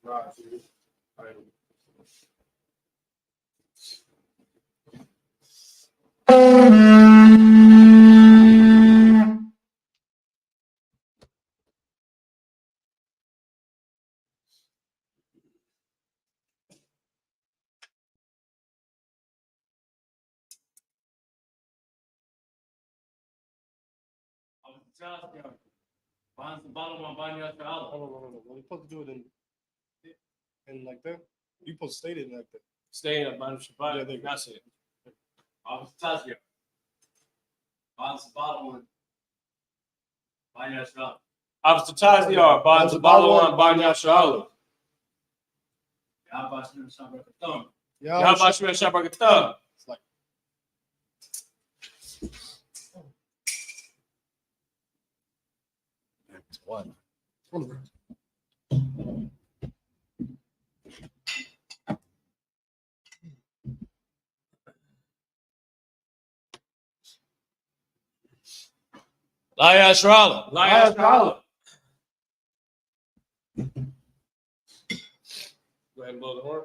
Right. No. We're supposed to do it in like that. You supposed to state it like that. Stay in Banu Shabbat. Yeah, That's it. Tazia. Bonds the bottom one. Banya Shalom. Tazia. Bonds the bottom one. Banya Shalom. Yabashim Shabbat. Yabashim Shabbat. It's like one. Laya Shrala. Laya Shrala. Go ahead and blow the horn.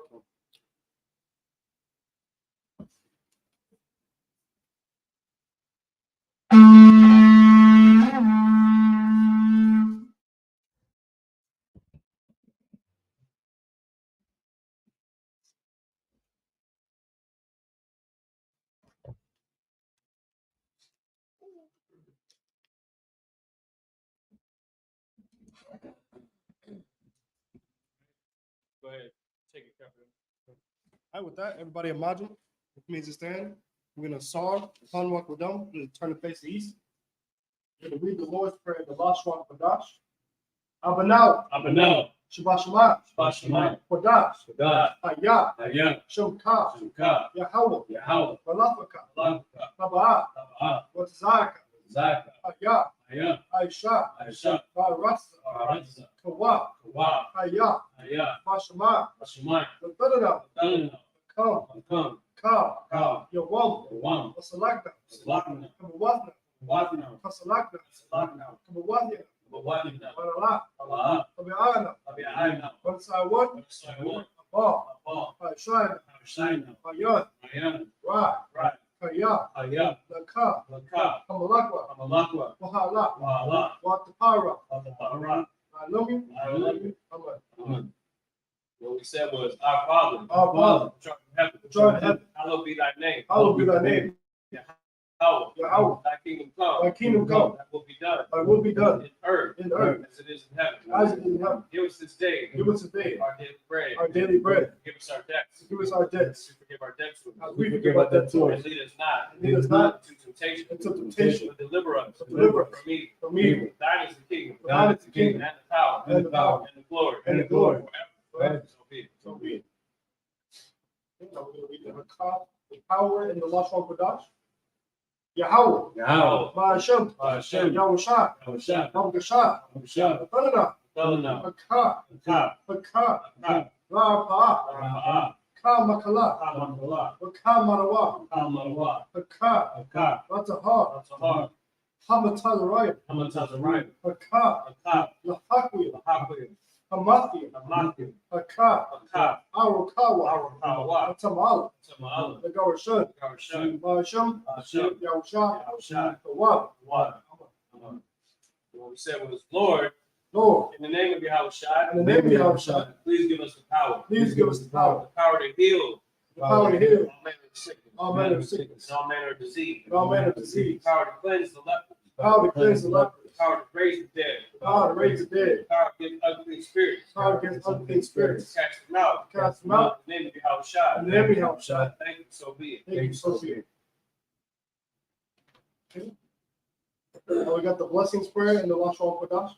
Go ahead. Take it, Captain. All right, with that, everybody imagine. It means to stand. We're going to song, Hanwak Wadam, we're going to turn the face to east. We're going to read the Lord's Prayer, the last one, Kodash. Abanau. Abanau. Shabbat Shalom. Shabbat Shalom. Kodash. Kodash. Hayah. Hayah. Shomka. Shemka. Yahweh. Yahweh. Balafaka. Balafaka. Tabaa. Tabaa. Watzaka. Zaka. Hayah. Hayah. Aisha. Aisha. Baratza. Baratza. Kawa. Kawa. Hayah. Hayah. Bashama. Bashumai. Ladadada. Dalina. Come. Come. Ka. Ka. Yawam. Yawam. Wasalakna. Salakna. Kabawazna. Wadna. Kasalakna. Salakna. Kabawazna. Wadna. Barala. Allah. Tabi'ana. Tabi'ana. Wansawat. Saiwan. Abba. Abba. Aishana. Shaina. Hayat. Mayan. Ra. Right. Hayah. Hayah. Laka. Laka. Kamalakwa. Amalakwa. Wahala. Wahala. Watapara. Watapara. Alumi. Alumi. Amen. Amen. What we said was, Our Father, Our Father, which art in heaven, which art in heaven, hallowed be thy name. Hallowed be thy name. Yahweh. Yahweh. Thy kingdom come. Thy kingdom come. That will be done. Thy will be done In earth. in earth As it is in heaven. as it is in heaven. Give us this day. Give us today Our daily bread. our daily bread. Give us our debts. Give us our debts As we forgive our debts. as we forgive our debtors. And lead us not. And lead us not into temptation. into temptation, But deliver us. but deliver us From evil. from evil. Thine is the kingdom. For thine is the kingdom, And the power. and the power, And the glory. and the glory, Forever. So be it. so be it. Now we're going to read the power in the last one, Kodash. Yahweh. Yahweh. Ma'ashem. Hashem. Yahushua. Yahushua. Hamgasha. Yahushua. Abanana. Dalina. Baka. Ka. Baka. Ka. Ra'apa. Ra'a. Ka makala. Ka. Mandala. Baka marawa. Ka. Malawa. Baka. Ka. Ratahar. That's a heart. Hamatazaraya. Come on, tell the right. Baka. Ka. Lahakwi. Happy. Hamathi. Amaki. Baka. Ka. Arukawa. Arukawa. Tamala. Tamala. The Garshan. Garshan. Ma'ashem. Hashem. Yahusha. Yahushua. Tawab. Water. What we said was, Lord, Lord, in the name of Yahushua, in the name of Yahushua, please give us the power. please give us the power. The power to heal. The power to heal All manner of sickness. all manner of sickness, And all manner of disease. and all manner of disease. The power to cleanse the lepers. The power to cleanse the lepers. The power to raise the dead. The power to raise the dead. The power to give unclean spirits. The power against unclean spirits. Cast them out. Cast them out. In the name of Yahushua. In the name of Yahushua. Thank you, so be it. Thank you, so be it. Okay. Now we got the blessings prayer and the last one, Kodash.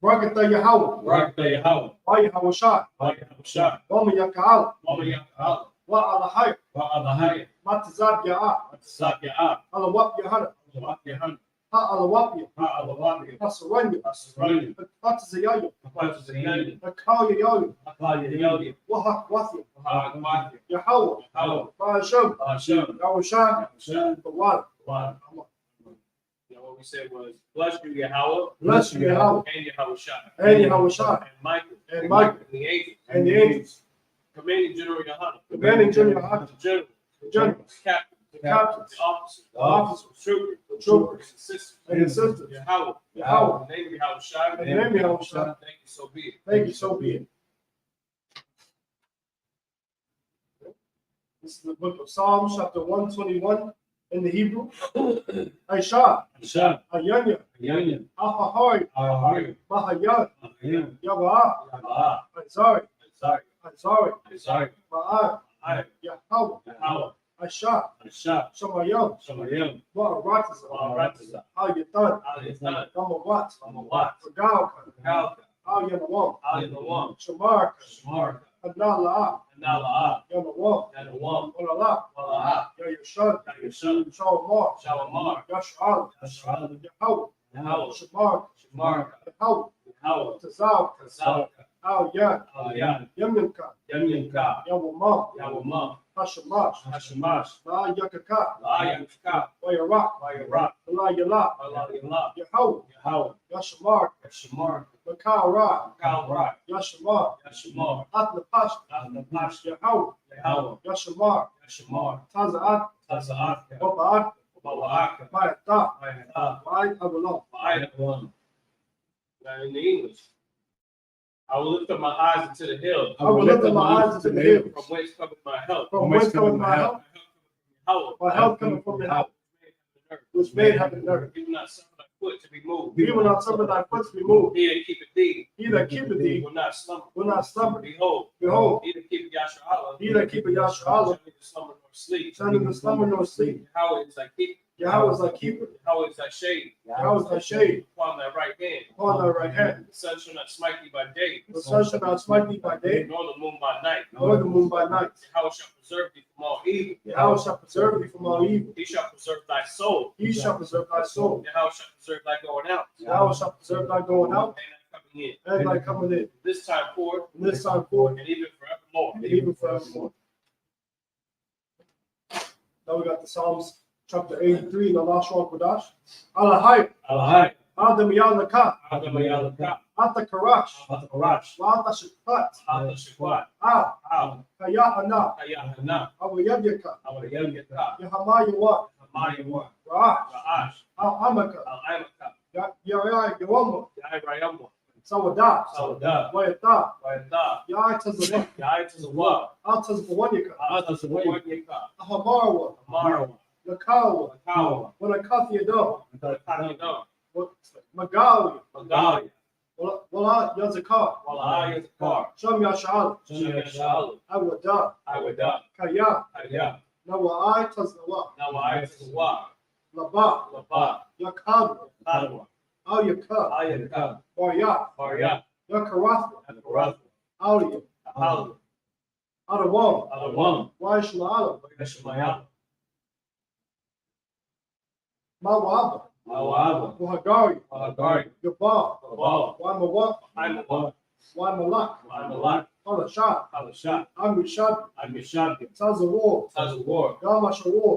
Barakatah Yahweh. Barakatah Yahweh. Wa Yahushua. Yahushua. Wama Yaka'al. Mama Yahweh. Wa Alahai. Wa'adahaya. Matazab Ya'ah. Sakya'a. Alawap Yahana. Wa'adahaya. Ha Alawapia. Wa'adahaya. Hasaranya. Asraya. Hatazayayo. Wa'adahaya. Hakal Yayo. Akaya. Wahak Wathia. Wa'adahaya. Yahweh. Yahweh. Ma'ashem. Hashem. Yahushua. Hashem. The water. Wa'ad. Now what we said was, bless you, Yahweh. Bless you, Yahweh. And Yahushua. And Yahushua. And Michael. And Michael. And the angels. and the angels, commanding General Yohana, commanding General Yohana, the generals, generals, captains, the captains, the officers, the troopers, and sisters, and the sisters, Yahweh, Yahweh, in the name of Yahweh Shai, in the name of Yahweh Shai. thank you, so be it. Thank you, so be it. This is the book of Psalms, chapter 121 in the Hebrew. Aisha, Ayanya, Ahahoi, Mahayan, Yawah, Azari, Ma'ad, Yahweh, Aisha, Shamayam, Ma'aratiza, Al-Yatan, Gamawat, Regalka, Al-Yanawam, Shamar, Adnala'a, Yanawam, Olala, Yayashad, Shawamar, Yash'al, Yahweh, Shamar, Yahweh, Tazal, Al-Yan, Yamyamka, Yawamam, Hashamash, Yakaka, Wayarak, Yala, Yahweh, Yashamar, Makara, Yashamar, Atlapash, Yahweh, Yashamar, Tazaat, Waba'at, Ma'ata, Ma'at Avalon. Now in the English, I will lift up my eyes into the hill. I will lift up my eyes into the hills. From whence cometh my help? From whence cometh my help? My help cometh from the help which made heaven and earth. He will not suffer thy foot to be moved. He will not suffer thy foot to be moved. He that keepeth thee He that keepeth thee will not slumber. will not slumber. Behold, Behold, he that keepeth Yasharala, he that keepeth Yasharala shall neither slumber nor sleep. shall neither slumber nor sleep. Yahweh is thy keeper. Yahweh is thy keeper. Yahweh is thy shade. Yahweh is thy shade Upon thy right hand. upon thy right hand. The sun shall not smite thee by day, The sun shall not smite thee by day, nor the moon by night. nor the moon by night. Yahweh shall preserve thee from all evil. Yahweh shall preserve thee from all evil. He shall preserve thy soul. He shall preserve thy soul. Yahweh shall preserve thy going out Yahweh shall preserve thy going out and thy coming in. and thy coming in. This time forth From this time forth and even forevermore. and even forevermore. Now we got the Psalms chapter 83 in the last one, Kodash. Alahai, Adam Yalaka, Ata Karash, Wata Shikpat, Kayahana, Awayabyaka, Yahamayawa, Ra'ash, Amaka, Yaya Yawama, Sawadat, Wayata, Yatazawak, Altazawanyaka, Ahamarwa, Nakawa, Wanakathiyado, Magali, Wala Yazakar, Sham Yashal, Awada, Kaya, Nawai Tazawa, Laba, Yakab, Al Yakab, Barya, Yakarath, Ali, Adawam, Waishmaala, Mawaba, Wahagari, Yabal, Waimalak, Alashad, Amishad, Tazawar, Gamashawar,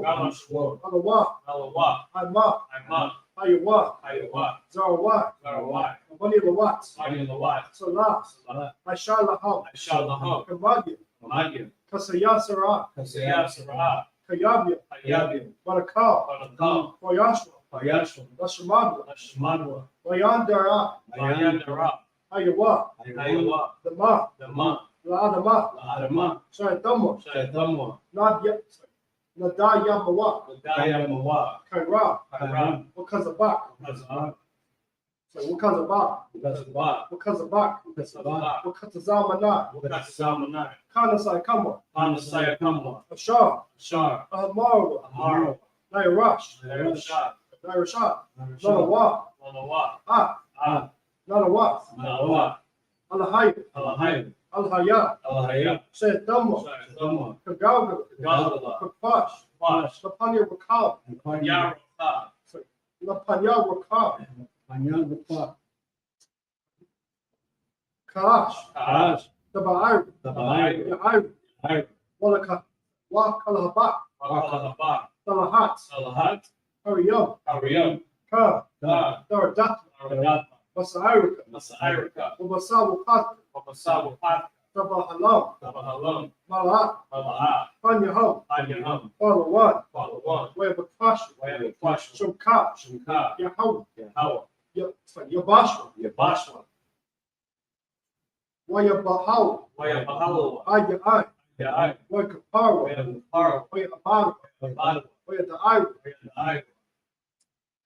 Alawa, Hama, Ayawa, Zarawat, Bani Lawat, Salah, Aishalaham, Kamagia, Kasayasara, Kayabia, Barakal, Wayashwa, Lashamadwa, Wayandara, Ayawa, the Ma, Laadama, Shayatamo, Nadayamawa, Kaira, Wakazabak, Wakazamana, Kanasai Kama, Ashar, Ahamarwa, Nairash, Nanawa, Nanawa, Alahaya, Alhaya, Shayatamo, Kagauga, Kapash, Lapanya Wakal, Lapanya Wakal, Kaash, Tabair, Yair, Walaka, Wakalabak, Talahat, Hurry Ka, Daradat, Basairika, Wabasawapat, Sabbath Halam, Halam, Mala'at, Mala'at, Panyaham, Panyaham, Palawan, Palawan, Webakash, Wayabakwash, Shumka, Shimka, Yahweh, Yahweh, Yabashwa, Yabashwa, Wayabahaw, Wayabahalawa, Ayai, Ya'ai, Wakapara, Wayabahara, Wayabara, Wayabahara, Wayadai, Wayabahara,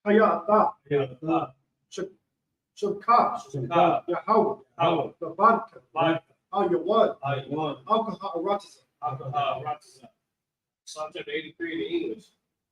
Hayata, Wayabahara, Shumka, Shimka, Yahweh, Yahweh, the Vodka, Vodka, Ayawan, Aywan, Alcohol Ratiza, Alcohol, Ratza. Psalm chapter 83 in English.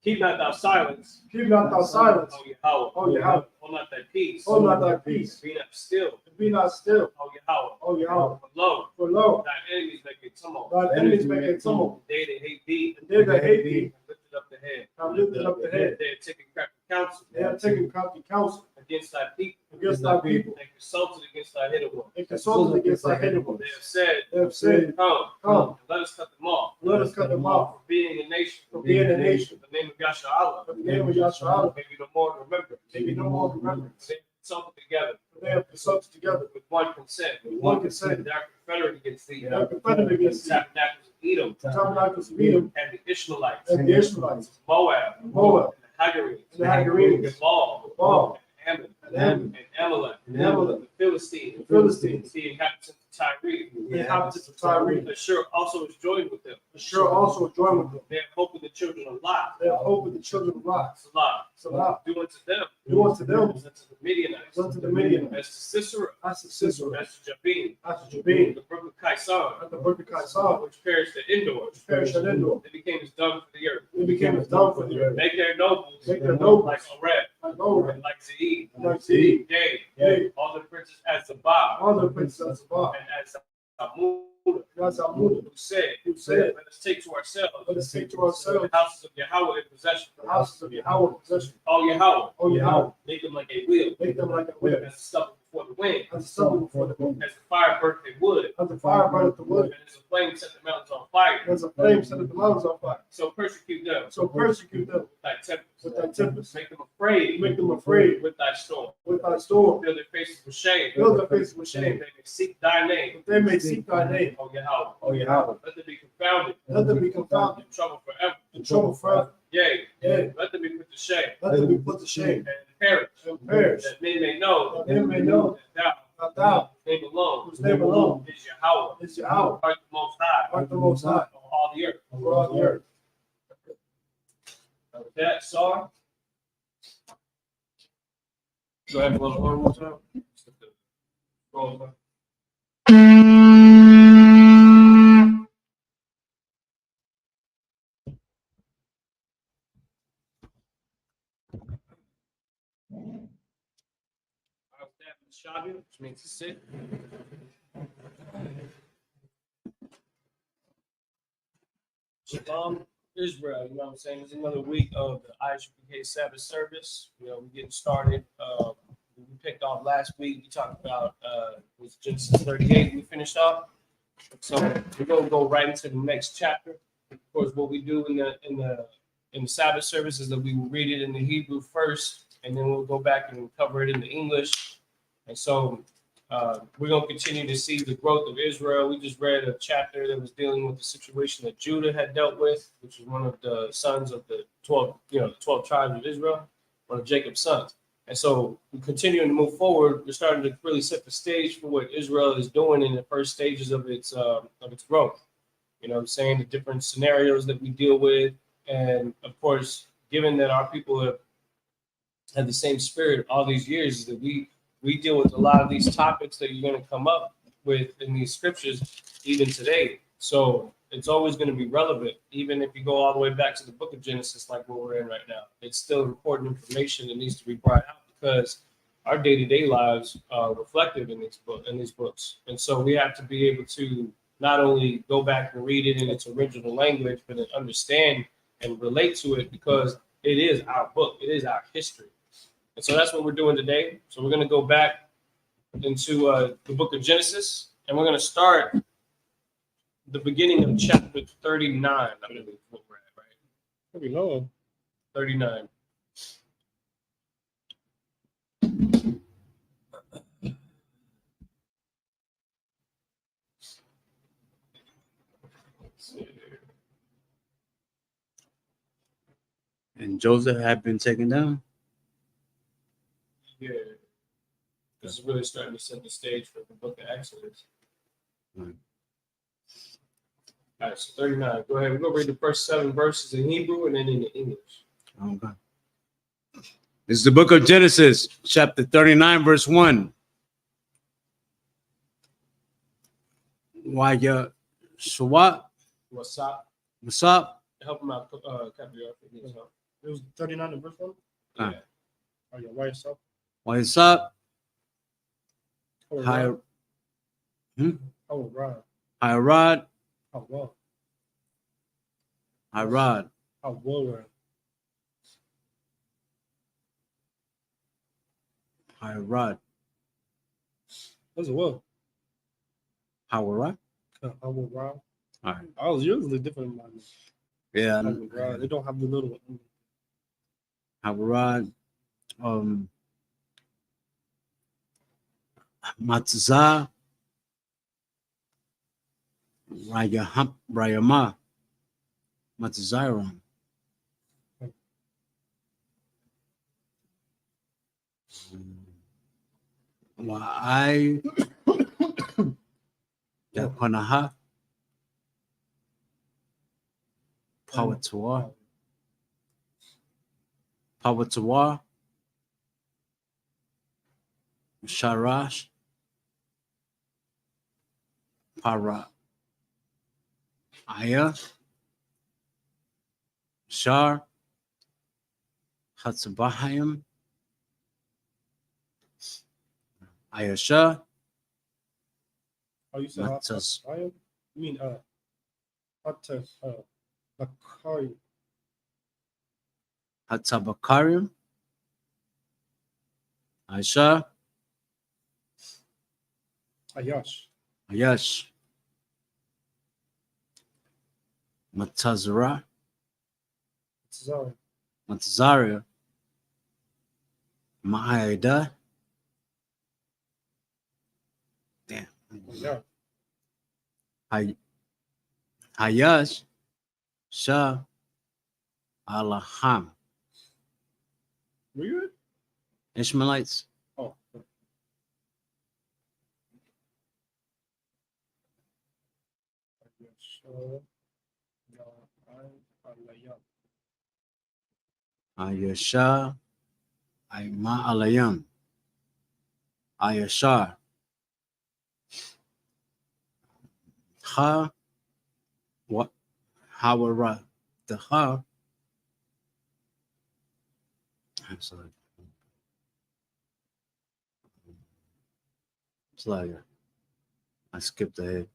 Keep not thou silence, keep not thy silence, O Yahweh. O Yahweh. Hold not thy peace. Hold not thy peace, Be not still, be not still, O Yahweh. O Yahweh. For lo, For lo, thine enemies make a tumult. thine enemies make a tumult, They that hate thee, and they that hate thee have lifted up the head. have lifted up the head. They have taken crafty counsel They have taken crafty counsel against thy people, against thy people, and consulted against thy hidden one. and consulted against thy hidden ones. They have said, They have said, Come, Come, and let us cut them off. let us cut them off For being a nation, from being a nation. the name of Yasharallah, The name of Yahshua, maybe no more remember. maybe no more remembrance. They consulted together They have consulted together with one consent. with one consent. They are confederate against thee. They are confederate against The the tabernacles of Edom tabernacles of Edom and the Ishmaelites, and the Ishmaelites, Moab, Moab, and the Hagarenes, and the Hagarenes, Gebal, Baal, and Ammon, and Ammon, and Amalek, and Amalek, the Philistines, the Philistines, the inhabitants of Tyre. the inhabitants of Tyre. Assur also is joined with them. Assure also joined with them. They have hope in the children of Lot. They have hope with the children of Lot. Salah. Salah. Do unto them Do unto them as unto the Midianites, unto the Midianites, as to Sisera, as to Sisera, as to Jabin, as to Jabin, the brook of Kaisar, at the brook of Kaisar, which perished at Endor. which perished at Endor. They became as dung for the earth. They became as dung for the earth. Make their nobles Make their nobles like Oreb, like Oreb, and like Zeid, like Zee, yea, yea, all the princes as Zabah, all the princes of Baal, and as Amudah, as Amudah, who said, who said, Let us take to ourselves let us take to the ourselves houses of Yahweh in possession. the houses of Yahweh in possession. O Yahweh, O Yahweh, make them like a wheel, make them like a whip, as a stubble before the wind, as a stubble before the wind, as a fire burnt the wood, as the fire burneth the wood, and as a flame set the mountains on fire. as a flame set the mountains on fire. So persecute them So persecute them with thy tempest, with thy tempest, make them afraid make them afraid with thy storm, with thy storm, fill their faces with shame, fill their faces with that shame, they may seek thy name, that they may seek thy name. O Yahweh. O Yahweh, Let them be confounded, let them be confounded, in trouble forever. in trouble forever. Yea, Yea, let them be put to shame, let them be put to shame, and perish, and perish, that men may know that men may know that that thou, thou, name alone, whose name alone is Yahweh, is Yahweh, art the most high, art the most high of all the earth. over all the earth. With that, Sar. Go ahead and blow the horn one time. Roll it. Shabi, which means to sit. Shalom, Israel. You know what I'm saying? It's another week of the Isupk Sabbath service. You know, we're getting started. We picked off last week. We talked about was Genesis 38. We finished off. So we're gonna go right into the next chapter. Of course, what we do in the Sabbath service is that we will read it in the Hebrew first, and then we'll go back and cover it in the English. And so we're going to continue to see the growth of Israel. We just read a chapter that was dealing with the situation that Judah had dealt with, which is one of the sons of the 12 tribes of Israel, one of Jacob's sons. And so we continuing to move forward. We're starting to really set the stage for what Israel is doing in the first stages of its growth. You know what I'm saying? The different scenarios that we deal with. And of course, given that our people have had the same spirit all these years, is that we deal with a lot of these topics that you're going to come up with in these scriptures, even today. So it's always going to be relevant, even if you go all the way back to the book of Genesis, like what we're in right now. It's still important information that needs to be brought out because our day-to-day lives are reflective in these books. And so we have to be able to not only go back and read it in its original language, but then understand and relate to it because it is our book. It is our history. And so that's what we're doing today. So we're going to go back into the book of Genesis, and we're going to start the beginning of chapter 39. I believe is what we're at, right? Pretty long. 39. And Joseph had been taken down. Yeah. This is really starting to set the stage for the book of Exodus. Right. All right, so 39. Go ahead. We're going to read the first 7 verses in Hebrew and then in English. Okay. This is the book of Genesis, chapter 39, verse 1. Why you what? What's up? What's up? Help him out, Captain. It was 39 in verse 1. Ah. Yeah. Oh, yeah, why yourself? What's up? Oh, Hi, Rod. Oh, Rod. hi, Rod. How well? Hi, Rod. How well? Hi, Rod. That's well. How Rod? How well, Rod? All right. I was usually different in mine. Yeah. How well, Rod? They don't have the little one. Hi, Rod. Matzah. Rayama. Matzaron. Why? Yapanaha. Power to war. Power to war. Sharash. Para. Aya. Shar. Hatzabahayim. Ayasha. Oh, you said Matzaz. I am? You mean, Matas, Bakari. Hatzabakarim. Aisha. Ayash. Ayash. Matazara. Zara. Matzaria. Ma'aida. Damn. Yeah. Hayash. Shah. Alaham. Were you? Ishmaelites. Oh. Ayasha. Ayma alayam. Ayashar. Ha. What? Hawara. The ha. I'm sorry. It's like I skipped ahead.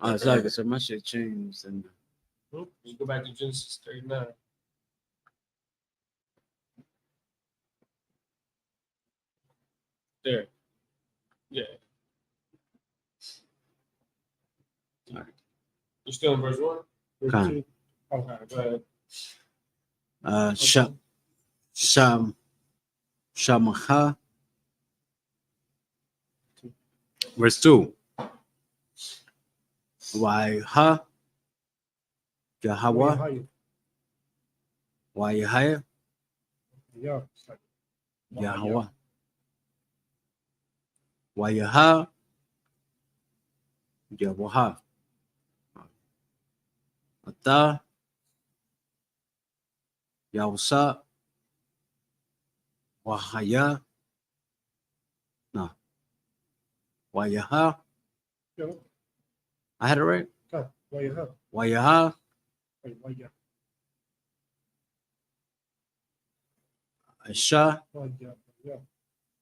Oh, it's like so my shit changed and You go back to Genesis 39. There. Yeah. All right. You're still in verse 1? Con. Okay, go ahead. Shamaha. Verse 2. Waiha. Yahweh. Waiha. Yeah. Yahweh. Waiha. Yahweh. Ata. Yawsa. Wahaya. No. Wayaha. Yeah. I had it right. God, why you have? Wayaha. Why you? Aisha. Why you? Yeah.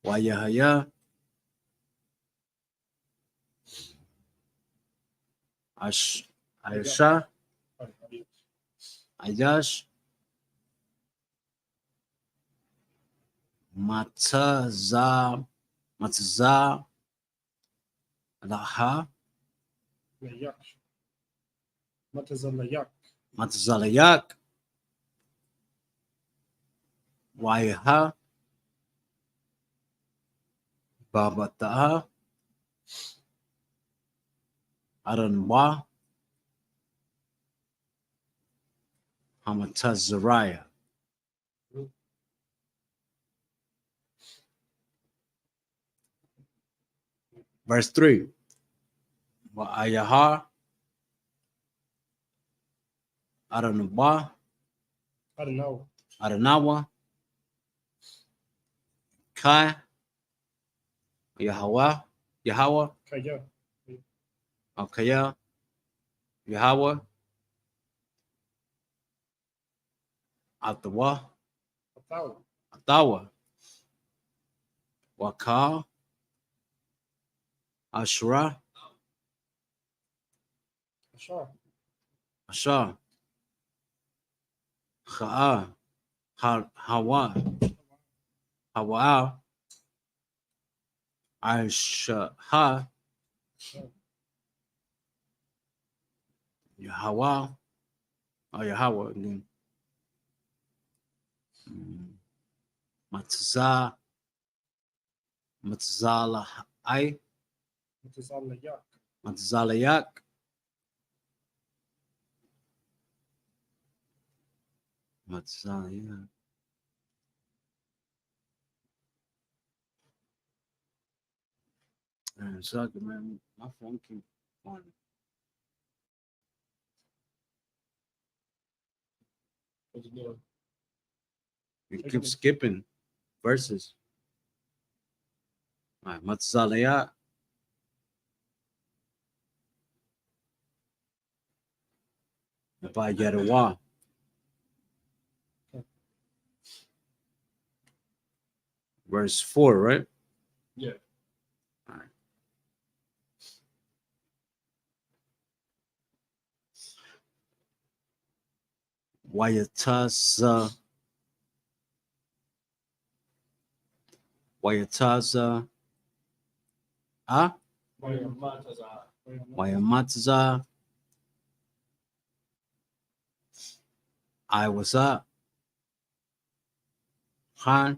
Wayahaya. Aisha. Ayash. Matza. Laha. Layak. Matazalayak. Matzalayak. Waiha. Babata'a, Aranwa, Hamatazariah. Verse 3. Wa'ayahar, Aranwa, I don't know. Aranawa, Kai, Yahweh, Okay, yeah. Akaya, Yahweh, Atawa, Atawa, Waka, Ashra, Sure. Ashar, Ha'a, Hawa, Hawa, Aisha, Yahweh, Yahweh again. Matzah, Matzala, Which is on the yuck. Matzalayak, Matzalayak. Man, suck it, man. My phone keep on. What you doing? It keeps skipping verses. All right, Matzalayak. If I get a wall. Verse 4, right? Yeah. All right. Wayataza. Wayamataza. I was up. Han.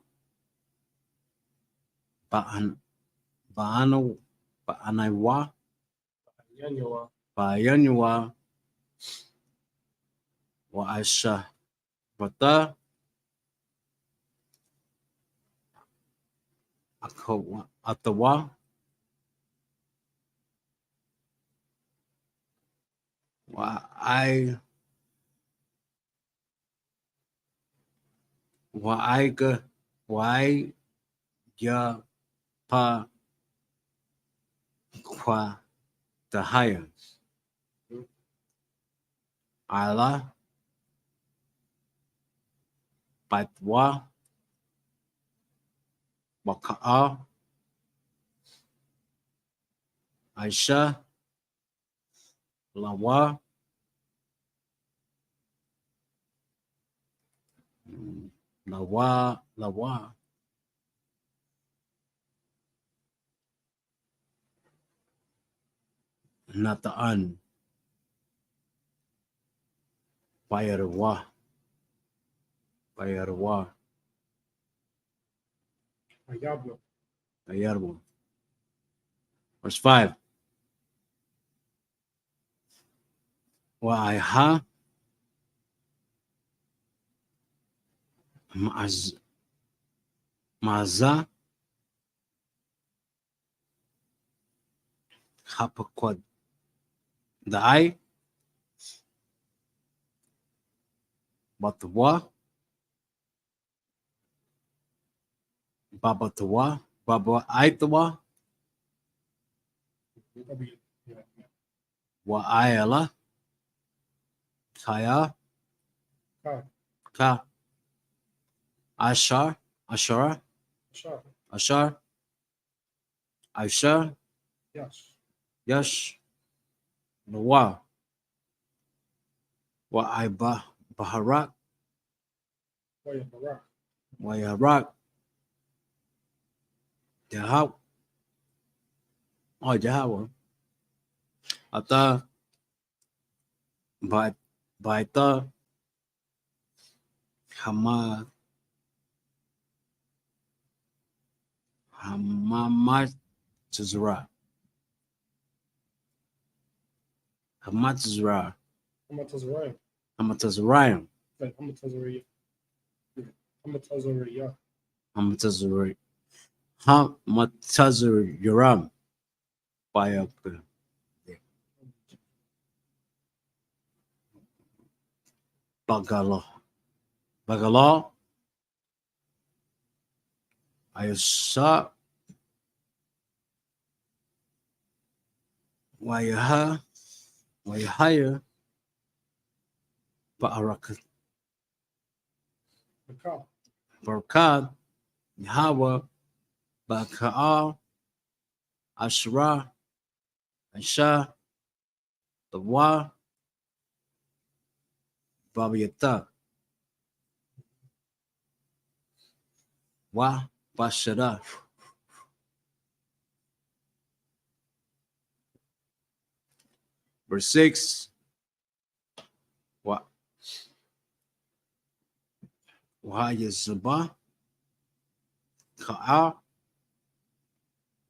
Baano. Baanaiwa. Yanyawa. Bayanua. Wa Aisha. Bata. Atawa. Wa Aiga. Wai ya pa kwa dahaya. Ala. Batwa. Waka'a. Aisha. Lawa. Lawa. Nataan. Bayarwa. Ayablo. Bayarwa. Verse 5. Wa aiha. Maza. Hapakwad. Daai. Batwa. Babatwa. Baba Aitwa. Probably, yeah. Wa Ayala. Kaya. Kai. Ka. Ashar. Sure. Ashar. Aisha. Yes. Yash. Nawa. Wa Aiba. Baharak. Waya Barak. Wayarak. Jahaw. Oh, Jahaw. Ata. Baita. Hama. Hamamatazra. Hamatazra. I'm gonna tell Ryan. Hamatazrayim. I'm gonna tell Ryan. I'm gonna tell Ryan. Hamatazri. Hamatazraram. By up. Bagala. Bagala. Ayasa. Wayaha. Wayahaya. Barakat. McCall. Barkad. Yahweh. Baka'al. Ashra. Aisha. Tawa. Babiyata. Wa. Bashara. Verse 6. Wa. Wahayazaba. Ka'a.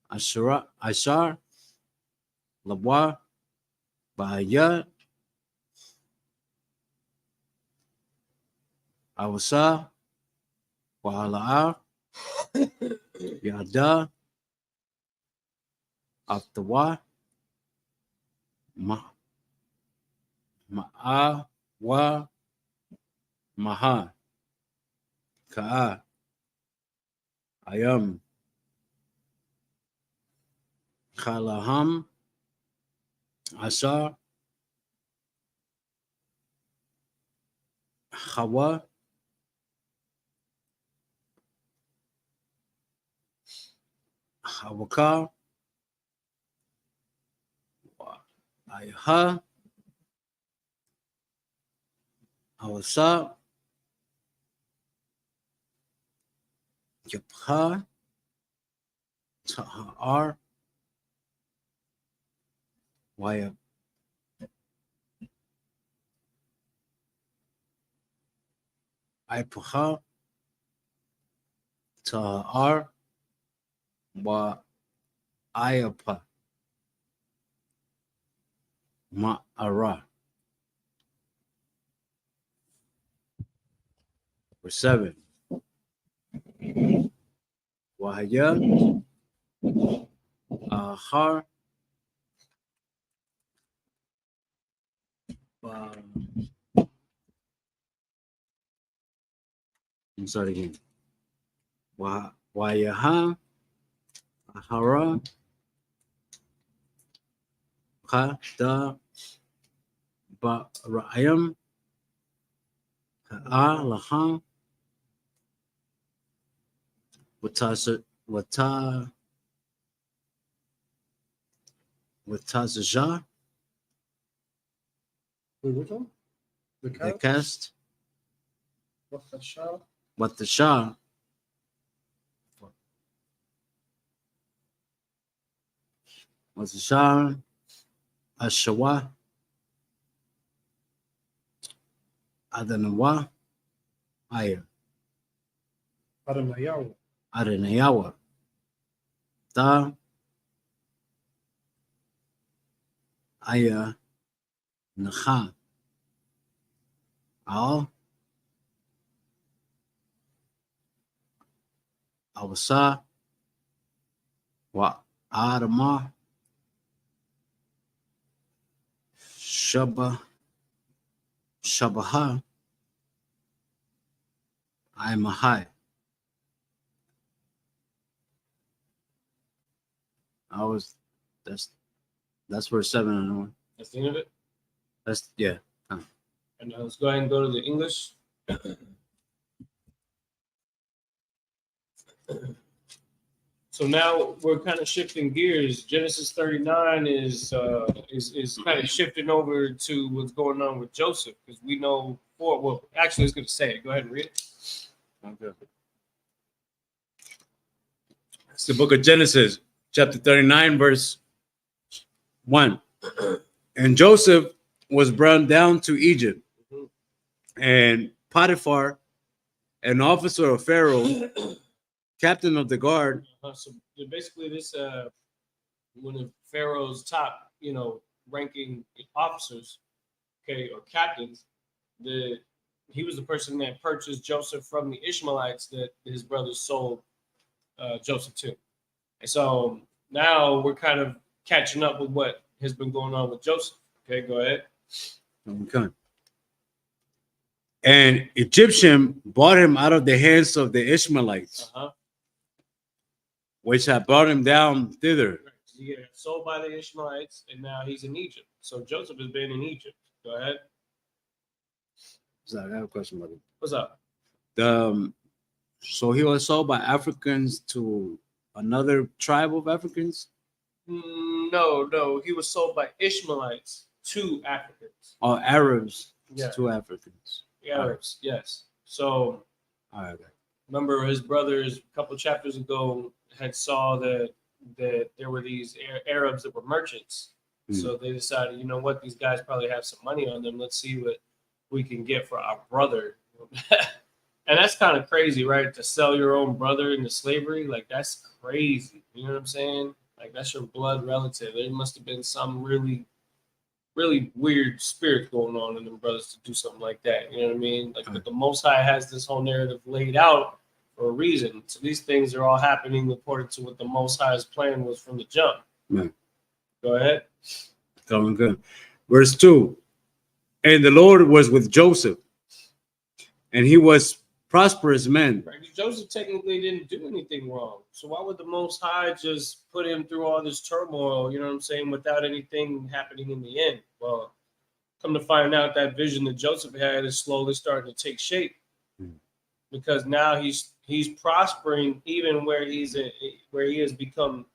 Ashara. Ashar. Labwa. Bahaya. Awasa. Wahala. Yada. Aftawa. Ma'a. Wa. Maha. Ka'a. Ayam. Kalaham. Asar. Hawa. Hawaka. Ayha. Awasa. Yapha. Tahar. Waya. Ipaha. Tahar. Wa. Ayapa. Ma'ara. Verse 7. Wahaya. Ahar. I'm sorry again. Wayaha. Ahara. Kada. Barayam. Lahan. Watazja. Wait, which one? The The cast? cast. What's the shot? What the Shah. What's the Shah? Ashawa. Adanawa. Aya. Adamayahu. Adanayawa. Ta. Aya. Naha. Al. Awasa. Wa. Adama. Shabaha. I'm a high. That's verse 7 and 1. That's the end of it. That's yeah. And let's go ahead and go to the English. So now we're kind of shifting gears. Genesis 39 is kind of shifting over to what's going on with Joseph, because we know actually it's going to say it. Go ahead and read it. Okay. It's the book of Genesis, chapter 39, verse 1. And Joseph was brought down to Egypt, and Potiphar, an officer of Pharaoh, captain of the guard. So basically, this one of Pharaoh's top, ranking officers, okay, or captains, he was the person that purchased Joseph from the Ishmaelites that his brothers sold Joseph to. And so now we're kind of catching up with what has been going on with Joseph. Okay, go ahead. Okay. And Egyptian bought him out of the hands of the Ishmaelites, which had brought him down thither. He got sold by the Ishmaelites, and now he's in Egypt. So Joseph has been in Egypt. Go ahead. So I have a question about it. What's up? So he was sold by Africans to another tribe of Africans? No. He was sold by Ishmaelites to Africans. Or Arabs to Africans? Arabs, yes. So remember his brothers a couple chapters ago had saw that there were these Arabs that were merchants. So they decided, you know what, these guys probably have some money on them. Let's see what we can get for our brother. And that's kind of crazy, right? To sell your own brother into slavery, like that's crazy. You know what I'm saying? Like that's your blood relative. There must have been some really, really weird spirit going on in them brothers to do something like that. You know what I mean? Like, but the Most High has this whole narrative laid out for a reason. So these things are all happening according to what the Most High's plan was from the jump. Go ahead. Going good. Verse 2. And the Lord was with Joseph, and he was prosperous man. Right. Joseph technically didn't do anything wrong. So why would the Most High just put him through all this turmoil, you know what I'm saying, without anything happening in the end? Well, come to find out that vision that Joseph had is slowly starting to take shape. Because now he's prospering even where he has become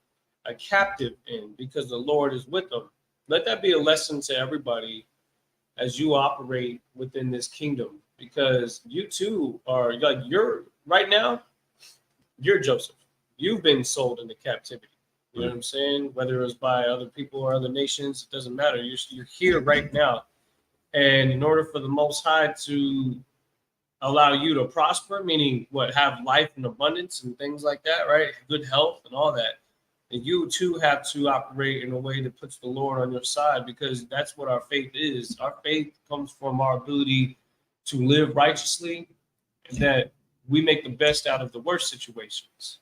a captive in, because the Lord is with him. Let that be a lesson to everybody as you operate within this kingdom, because you too are like you're Joseph. You've been sold into captivity. You know what I'm saying? Whether it was by other people or other nations, it doesn't matter. You're here right now. And in order for the Most High to allow you to prosper, meaning have life in abundance and things like that, right? Good health and all that. And you too have to operate in a way that puts the Lord on your side, because that's what our faith is. Our faith comes from our ability to live righteously, and that we make the best out of the worst situations.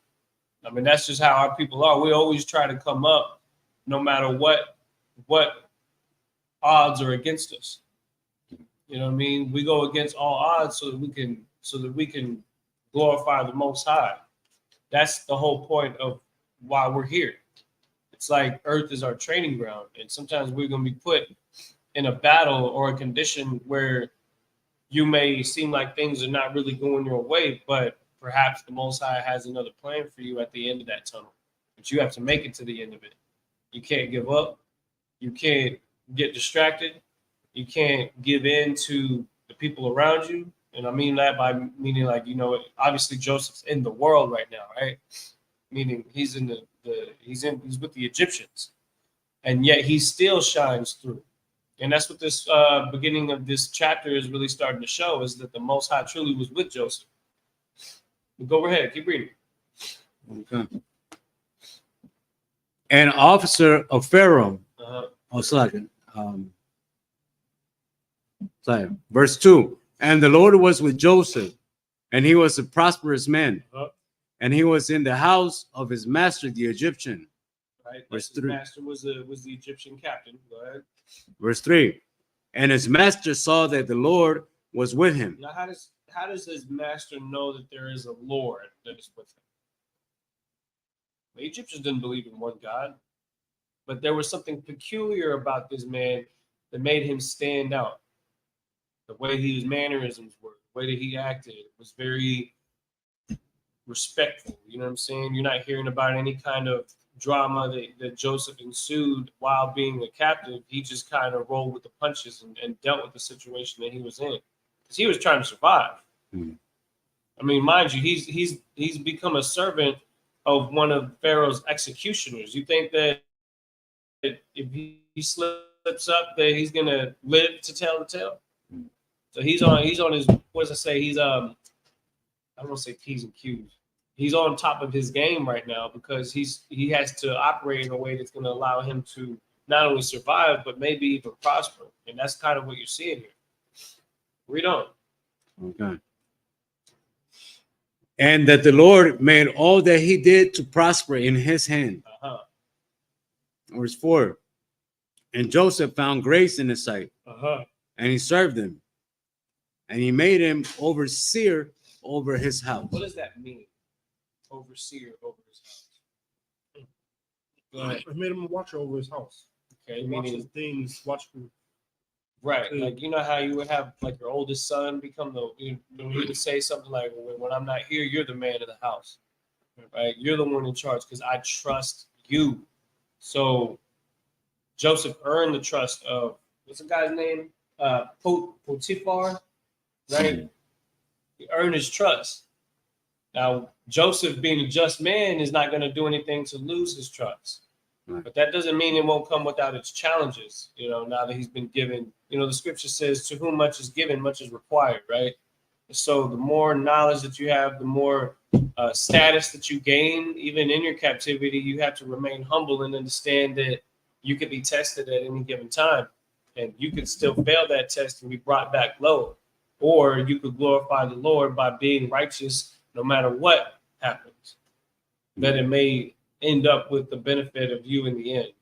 I mean, that's just how our people are. We always try to come up no matter what odds are against us. You know what I mean? We go against all odds so that we can glorify the Most High. That's the whole point of why we're here. It's like Earth is our training ground, and sometimes we're going to be put in a battle or a condition where you may seem like things are not really going your way, but perhaps the Most High has another plan for you at the end of that tunnel. But you have to make it to the end of it. You can't give up. You can't get distracted. You can't give in to the people around you. And I mean that by meaning, like, obviously Joseph's in the world right now, right? Meaning he's with the Egyptians, and yet he still shines through. And that's what this beginning of this chapter is really starting to show, is that the Most High truly was with Joseph. Go ahead, keep reading. Okay. An officer of Pharaoh. Verse 2. And the Lord was with Joseph, and he was a prosperous man. And he was in the house of his master, the Egyptian. Right. Verse His 3. master was the Egyptian captain. Go ahead. Verse 3. And his master saw that the Lord was with him. Now, how does his master know that there is a Lord that is with him? The Egyptians didn't believe in one God, but there was something peculiar about this man that made him stand out. The way his mannerisms were, the way that he acted was very respectful. You know what I'm saying? You're not hearing about any kind of drama that Joseph ensued while being a captive. He just kind of rolled with the punches and dealt with the situation that he was in, because he was trying to survive. I mean, mind you, he's become a servant of one of Pharaoh's executioners. You think that if he slips up, that he's gonna live to tell the tale? So he's on his, what does it say? He's I don't want to say P's and Q's. he's on top of his game right now because he has to operate in a way that's going to allow him to not only survive but maybe even prosper, and that's kind of what you're seeing here. Read on. Okay. And that the Lord made all that he did to prosper in his hand. Uh-huh. Verse 4. And Joseph found grace in his sight, Uh-huh. and he served him, and he made him overseer over his house. What does that mean? Overseer over his house. Go ahead. I made him a watcher over his house. Okay, Watch meaning his things, watch him. right, like you know how you would have like your oldest son become he would say something like, "When I'm not here, you're the man of the house, right? You're the one in charge because I trust you." So Joseph earned the trust of what's the guy's name? Potiphar, right? He earned his trust. Now Joseph, being a just man, is not going to do anything to lose his trust. Right. But that doesn't mean it won't come without its challenges. Now that he's been given, the scripture says, to whom much is given, much is required, right? So the more knowledge that you have, the more status that you gain, even in your captivity, you have to remain humble and understand that you could be tested at any given time. And you could still fail that test and be brought back low. Or you could glorify the Lord by being righteous no matter what happens. That it may end up with the benefit of you in the end.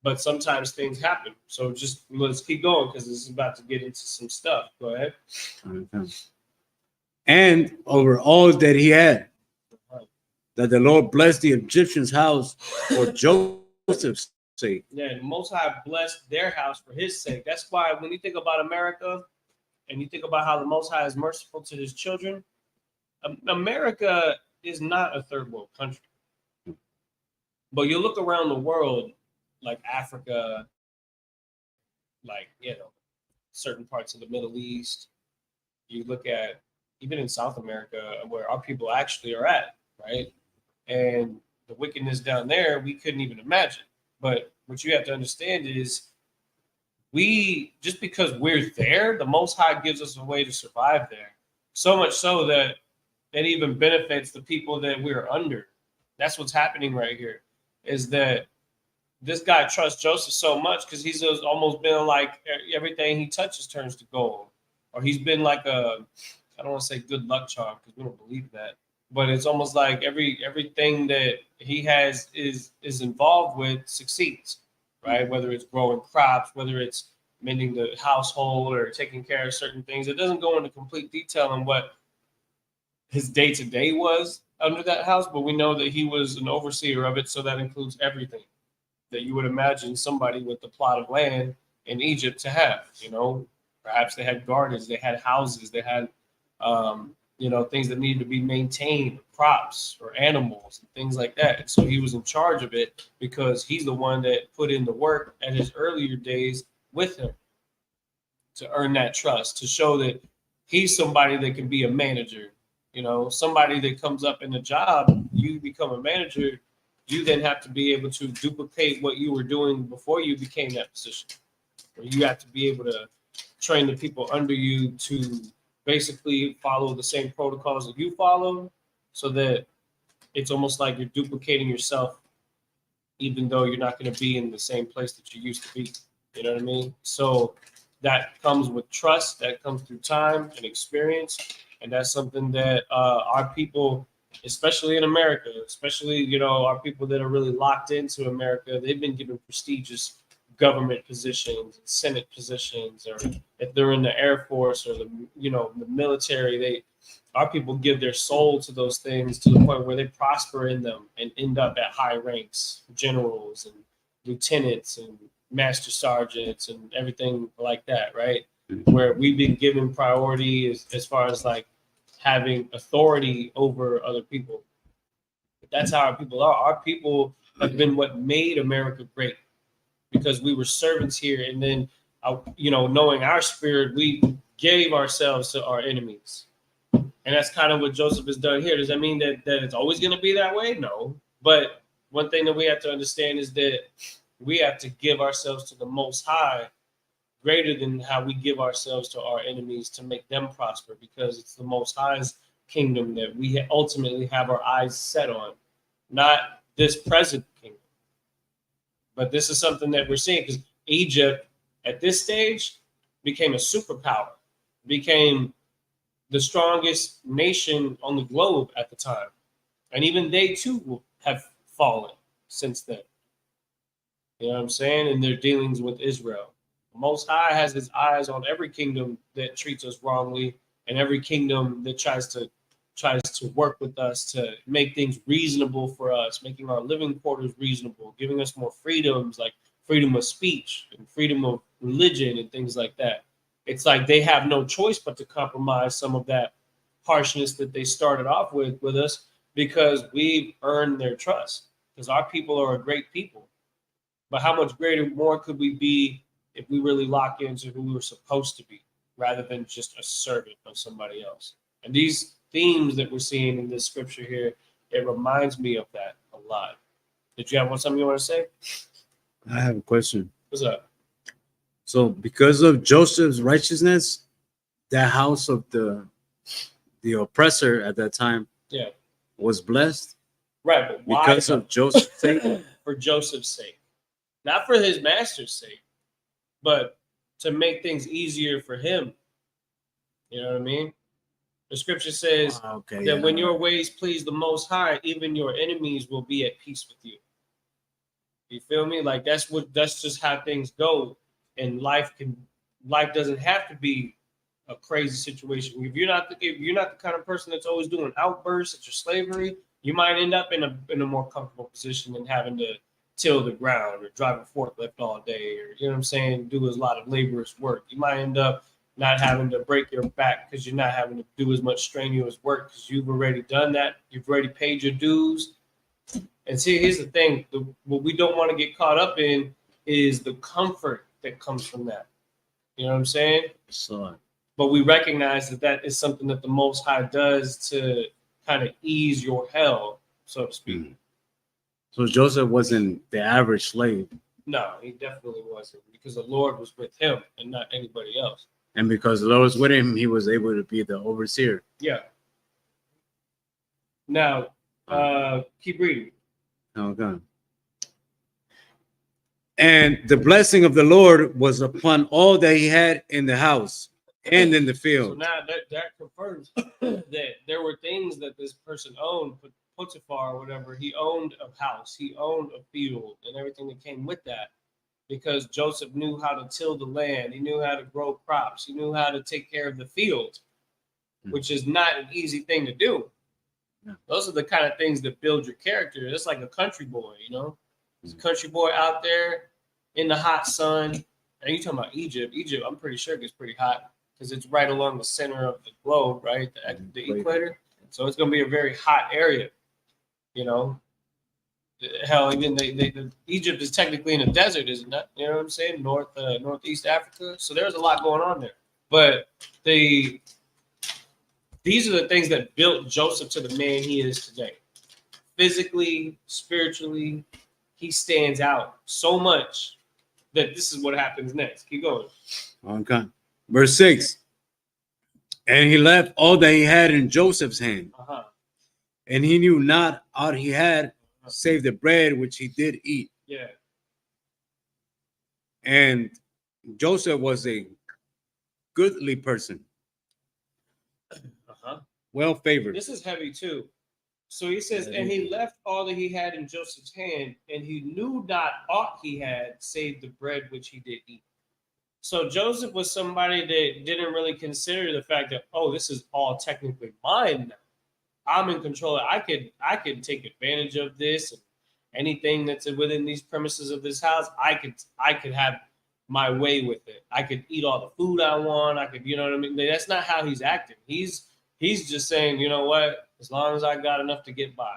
But sometimes things happen. So just let's keep going because this is about to get into some stuff. Go ahead. Okay. And over all that he had, that the Lord blessed the Egyptian's house for Joseph's sake. Yeah, the Most High blessed their house for his sake. That's why when you think about America and you think about how the Most High is merciful to his children, America is not a third world country. But you look around the world, like Africa, like, certain parts of the Middle East. You look at even in South America where our people actually are at, right? And the wickedness down there, we couldn't even imagine. But what you have to understand is just because we're there, the Most High gives us a way to survive there. So much so that it even benefits the people that we're under. That's what's happening right here, is that this guy trusts Joseph so much because he's almost been like everything he touches turns to gold. Or he's been like I don't want to say good luck charm because we don't believe that. But it's almost like everything that he has is involved with succeeds, right? Whether it's growing crops, whether it's mending the household or taking care of certain things. It doesn't go into complete detail on what his day-to-day was under that house, but we know that he was an overseer of it, so that includes everything that you would imagine somebody with a plot of land in Egypt to have. Perhaps they had gardens, they had houses, they had things that needed to be maintained, crops or animals and things like that. And so he was in charge of it because he's the one that put in the work at his earlier days with him to earn that trust, to show that he's somebody that can be a manager. Somebody that comes up in the job, you become a manager, you then have to be able to duplicate what you were doing before you became that position. Or you have to be able to train the people under you to basically follow the same protocols that you follow, so that it's almost like you're duplicating yourself, even though you're not going to be in the same place that you used to be. You know what I mean? So that comes with trust, that comes through time and experience. And that's something that our people, especially in America, especially, our people that are really locked into America, they've been given prestigious government positions, Senate positions, or if they're in the Air Force or the military, our people give their soul to those things to the point where they prosper in them and end up at high ranks, generals and lieutenants and master sergeants and everything like that, right? Where we've been given priority as far as like having authority over other people. That's how our people are. Our people have been what made America great, because we were servants here, and then knowing our spirit, we gave ourselves to our enemies. And that's kind of what Joseph has done here. Does that mean that it's always going to be that way? No. But one thing that we have to understand is that we have to give ourselves to the Most High greater than how we give ourselves to our enemies to make them prosper, because it's the Most High's kingdom that we ultimately have our eyes set on, not this present kingdom. But this is something that we're seeing because Egypt at this stage became a superpower, became the strongest nation on the globe at the time. And even they too have fallen since then. You know what I'm saying? In their dealings with Israel. The Most High has his eyes on every kingdom that treats us wrongly and every kingdom that tries to work with us to make things reasonable for us, making our living quarters reasonable, giving us more freedoms like freedom of speech and freedom of religion and things like that. It's like they have no choice but to compromise some of that harshness that they started off with us because we've earned their trust because our people are a great people. But how much greater more could we be if we really lock into who we were supposed to be rather than just a servant of somebody else? And these themes that we're seeing in this scripture here, it reminds me of that a lot. Did you have something you want to say? I have a question. What's up? So because of Joseph's righteousness, that house of the oppressor at that time was blessed. Right, but why? Because of Joseph's sake? For Joseph's sake. Not for his master's sake, but to make things easier for him. You know what I mean? The scripture says that when your ways please the Most High, even your enemies will be at peace with you. You feel me? Like that's just how things go. And life doesn't have to be a crazy situation. If you're not the kind of person that's always doing outbursts at your slavery, you might end up in a more comfortable position than having to till the ground or drive a forklift all day, or you know what I'm saying, do a lot of laborious work. You might end up not having to break your back because you're not having to do as much strenuous work because you've already done that. You've already paid your dues. And see, here's the thing: what we don't want to get caught up in is the comfort that comes from that. You know what I'm saying? So, but we recognize that is something that the Most High does to kind of ease your hell, so to speak. Mm-hmm. So Joseph wasn't the average slave. No, he definitely wasn't, because the Lord was with him and not anybody else. And because the Lord was with him, he was able to be the overseer. Yeah. Now, keep reading. Okay. And the blessing of the Lord was upon all that he had in the house and in the field. So now that confirms that there were things that this person owned, Potiphar or whatever, he owned a house, he owned a field and everything that came with that, because Joseph knew how to till the land, he knew how to grow crops, he knew how to take care of the field, which is not an easy thing to do. Those are the kind of things that build your character. It's like a country boy, you know? There's a country boy out there in the hot sun. And you talking about Egypt. Egypt, I'm pretty sure, gets pretty hot because it's right along the center of the globe, right? The equator. So it's going to be a very hot area, you know? Hell, even Egypt is technically in a desert, isn't it? You know what I'm saying? Northeast Africa. So there's a lot going on there. But these are the things that built Joseph to the man he is today. Physically, spiritually, he stands out so much that this is what happens next. Keep going. Okay. Verse 6. And he left all that he had in Joseph's hand. And he knew not aught he had save the bread which he did eat. Yeah. And Joseph was a goodly person. Well favored. This is heavy too. So he says, and he left all that he had in Joseph's hand, and he knew not aught he had save the bread which he did eat. So Joseph was somebody that didn't really consider the fact that, oh, this is all technically mine now. I'm in control. I could take advantage of this. And anything that's within these premises of this house, I could have my way with it. I could eat all the food I want. I could, you know what I mean? That's not how he's acting. He's just saying, you know what? As long as I got enough to get by,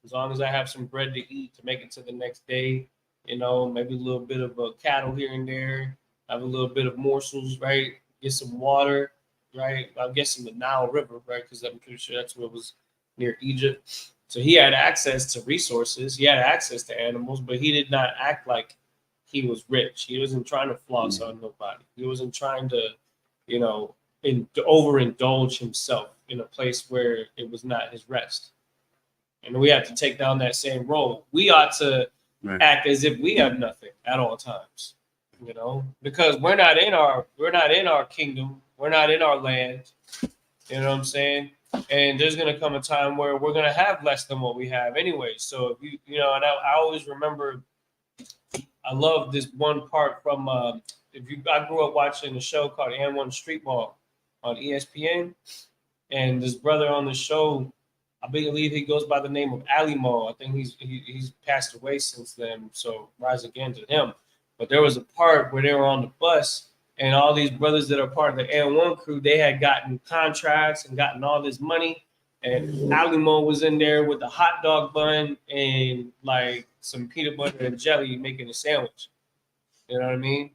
as long as I have some bread to eat to make it to the next day, you know, maybe a little bit of cattle here and there, have a little bit of morsels, right? Get some water, right? I'm guessing the Nile River, right? Because I'm pretty sure that's what was near Egypt. So he had access to resources. He had access to animals, but he did not act like he was rich. He wasn't trying to floss on nobody. He wasn't trying to, you know, overindulge himself in a place where it was not his rest. And we have to take down that same role. We ought to act as if we have nothing at all times, because we're not in our kingdom, we're not in our land. You know what I'm saying? And there's gonna come a time where we're gonna have less than what we have anyway. So if and I always remember, I love this one part from I grew up watching a show called And1 Street Ball on ESPN, and this brother on the show, I believe he goes by the name of Alimo. I think he's passed away since then, so rise again to him. But there was a part where they were on the bus, and all these brothers that are part of the And1 crew, they had gotten contracts and gotten all this money, and Alimo was in there with a hot dog bun and like some peanut butter and jelly making a sandwich. You know what I mean?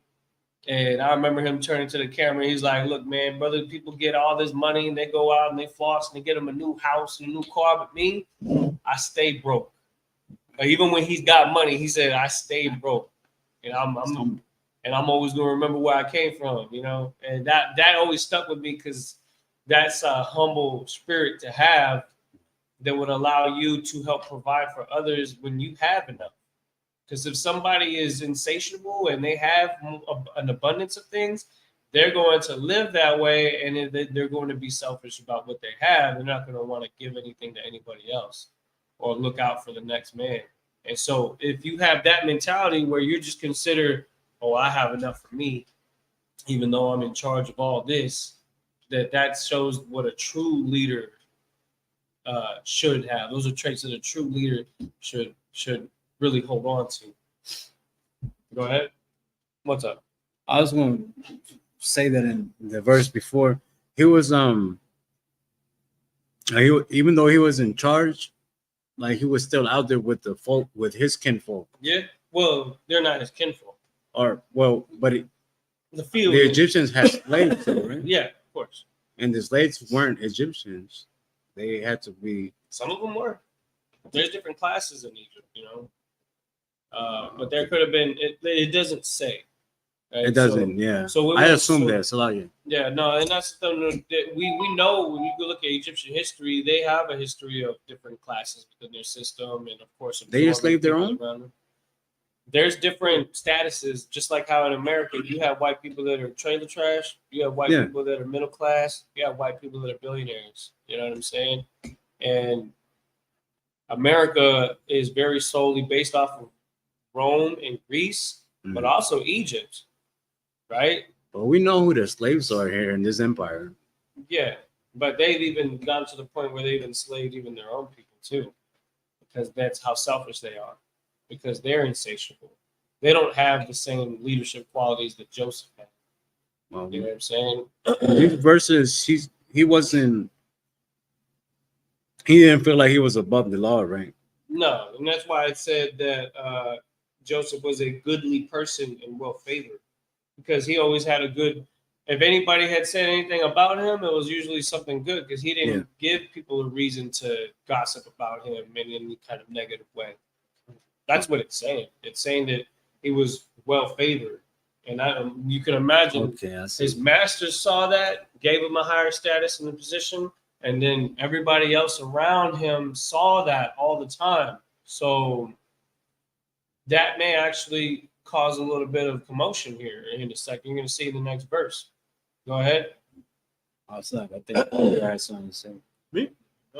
And I remember him turning to the camera. He's like, "Look, man, brother, people get all this money and they go out and they floss and they get them a new house and a new car. But me, I stay broke. Even when he's got money, he said, I stay broke. And I'm always gonna remember where I came from, And that always stuck with me because that's a humble spirit to have that would allow you to help provide for others when you have enough. Because if somebody is insatiable and they have an abundance of things, they're going to live that way, and they're going to be selfish about what they have. They're not going to want to give anything to anybody else or look out for the next man. And so if you have that mentality where you just consider, oh, I have enough for me, even though I'm in charge of all this, that shows what a true leader should have. Those are traits that a true leader should really hold on to. Go ahead. What's up? I was going to say that in the verse before, he was even though he was in charge, like he was still out there with the folk, with his kinfolk. Yeah. Well, they're not his kinfolk. But the Egyptians had slaves, too, right? Yeah, of course. And the slaves weren't Egyptians. They had to be. Some of them were. There's different classes in Egypt, but there could have been. It doesn't say. Right? It doesn't. Yeah. So I assume that. So yeah, no, and that's something that we know when you go look at Egyptian history. They have a history of different classes within their system, and of course, they enslaved their own. There's different statuses, just like how in America you have white people that are trailer trash, you have white people that are middle class, you have white people that are billionaires. You know what I'm saying? And America is very solely based off of Rome and Greece, but also Egypt, right? But we know who the slaves are here in this empire. Yeah, but they've even gotten to the point where they've enslaved even their own people too, because that's how selfish they are. Because they're insatiable. They don't have the same leadership qualities that Joseph had. Well, you know what I'm saying? These verses, he didn't feel like he was above the law, right? No, and that's why I said that Joseph was a goodly person and well favored, because he always had a good. If anybody had said anything about him, it was usually something good, because he didn't give people a reason to gossip about him in any kind of negative way. That's what it's saying. It's saying that he was well favored, and you can imagine his masters saw that, gave him a higher status in the position, and then everybody else around him saw that all the time. So that may actually cause a little bit of commotion here in a second. You're going to see in the next verse. Go ahead. I think you had something to say. Me?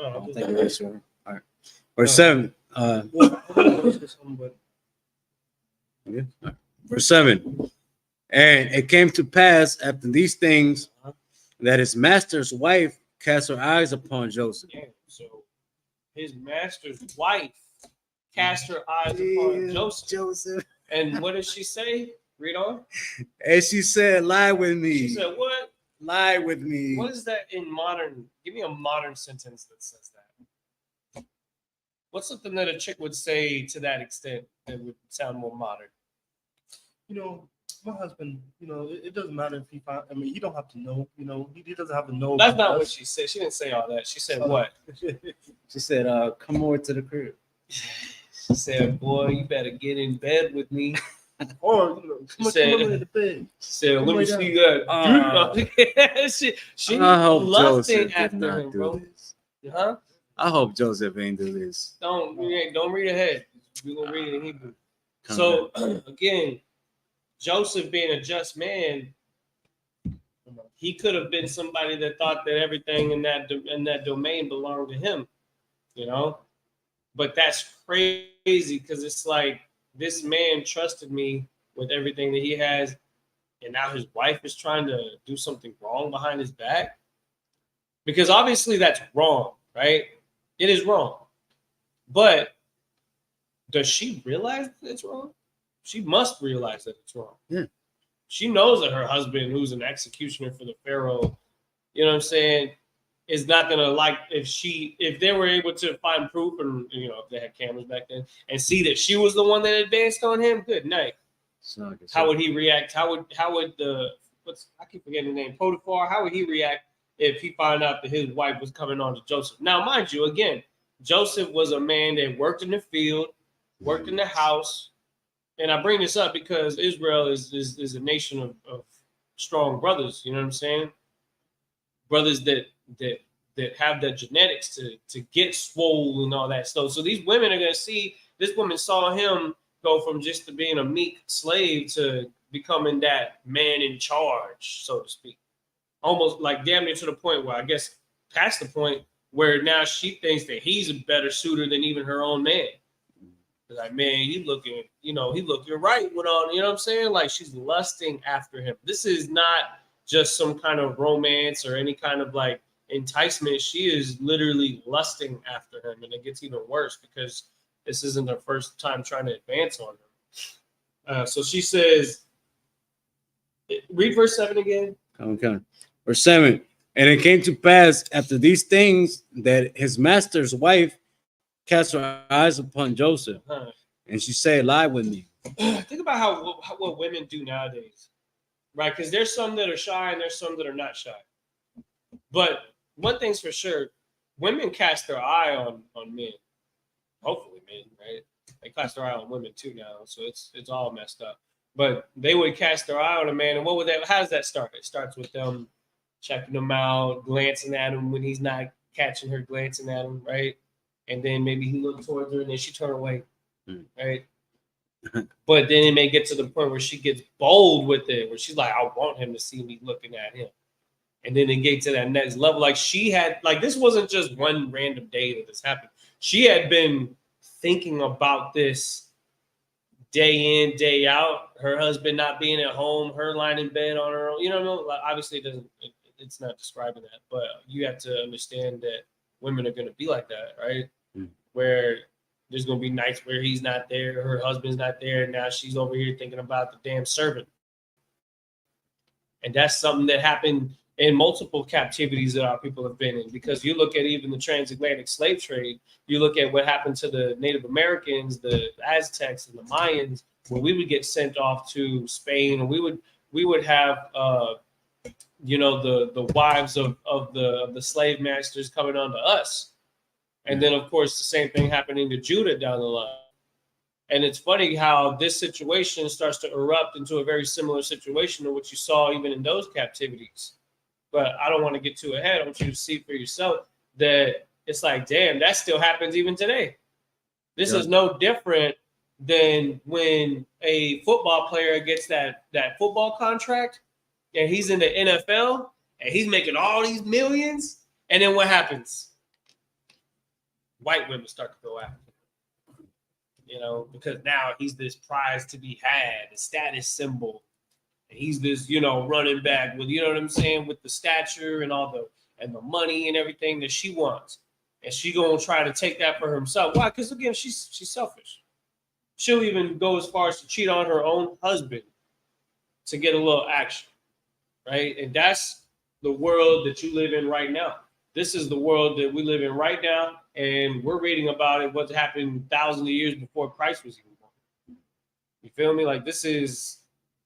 I don't think you're sure. All right. Verse 7. Verse 7. And it came to pass after these things that his master's wife cast her eyes upon Joseph. Yeah, so his master's wife cast her eyes upon Joseph. And what did she say? Read on. And she said, "Lie with me." She said, "What? Lie with me." What is that in modern? Give me a modern sentence that says that. What's something that a chick would say to that extent that would sound more modern? My husband, it doesn't matter if he found, you don't have to know, he doesn't have to know. That's not what she said. She didn't say all that. She said what? She said, "Come over to the crib." She said, "Boy, you better get in bed with me." Or come Said- on, the bed. Said, Oh let my me God. see that. she I hope lusting Joseph did after not him, do bro. this. Huh? I hope Joseph ain't do this. Don't read ahead. We're gonna read it in Hebrew. Come So again, Joseph being a just man, he could have been somebody that thought that everything in that domain belonged to him, you know. But that's crazy because it's like this man trusted me with everything that he has, and now his wife is trying to do something wrong behind his back. Because obviously that's wrong, right? It is wrong. But does she realize that it's wrong? She must realize that it's wrong. Yeah. She knows that her husband, who's an executioner for the Pharaoh, you know what I'm saying, is not gonna like if they were able to find proof and if they had cameras back then and see that she was the one that advanced on him. Good night. How would he react? How would I keep forgetting the name, Potiphar? How would he react if he found out that his wife was coming on to Joseph? Now, mind you, again, Joseph was a man that worked in the field, worked in the house, and I bring this up because Israel is a nation of strong brothers. You know what I'm saying? Brothers that have the genetics to get swole and all that stuff. So these women are gonna see this woman saw him go from just to being a meek slave to becoming that man in charge, so to speak. Almost like damn near to the point where I guess past the point where now she thinks that he's a better suitor than even her own man. Like, man, he looking right with all, you know what I'm saying? Like she's lusting after him. This is not just some kind of romance or any kind of like enticement. She is literally lusting after him, and it gets even worse because this isn't her first time trying to advance on him. So she says, read verse 7 again. Okay. Verse 7. And it came to pass after these things that his master's wife cast her eyes upon Joseph, and she said, lie with me. Think about what women do nowadays, right? Because there's some that are shy and there's some that are not shy. But one thing's for sure, women cast their eye on men. Hopefully men, right? They cast their eye on women too now, so it's all messed up. But they would cast their eye on a man, and how does that start? It starts with them checking him out, glancing at him when he's not catching her glancing at him, right? And then maybe he looked towards her and then she turned away, right? But then it may get to the point where she gets bold with it, where she's like, I want him to see me looking at him. And then it gets to that next level. Like this wasn't just one random day that this happened. She had been thinking about this day in, day out. Her husband not being at home, her lying in bed on her own. You know, like obviously it's not describing that, but you have to understand that women are going to be like that, right? Where there's going to be nights where he's not there, her husband's not there, and now she's over here thinking about the damn servant. And that's something that happened in multiple captivities that our people have been in, because you look at even the transatlantic slave trade, you look at what happened to the Native Americans, the Aztecs and the Mayans, when we would get sent off to Spain, and we would have the wives of the slave masters coming on to us. And then, of course, the same thing happening to Judah down the line. And it's funny how this situation starts to erupt into a very similar situation to what you saw even in those captivities. But I don't want to get too ahead. I want you to see for yourself that it's like, damn, that still happens even today. This is no different than when a football player gets that football contract and he's in the NFL and he's making all these millions. And then what happens? White women start to go after him, because now he's this prize to be had, a status symbol. And he's this, running back with, you know what I'm saying, with the stature and the money and everything that she wants. And she gonna try to take that for herself. Why? Because again, she's selfish. She'll even go as far as to cheat on her own husband to get a little action, right? And that's the world that you live in right now. This is the world that we live in right now, and we're reading about it, what's happened thousands of years before Christ was even born. You feel me? Like this is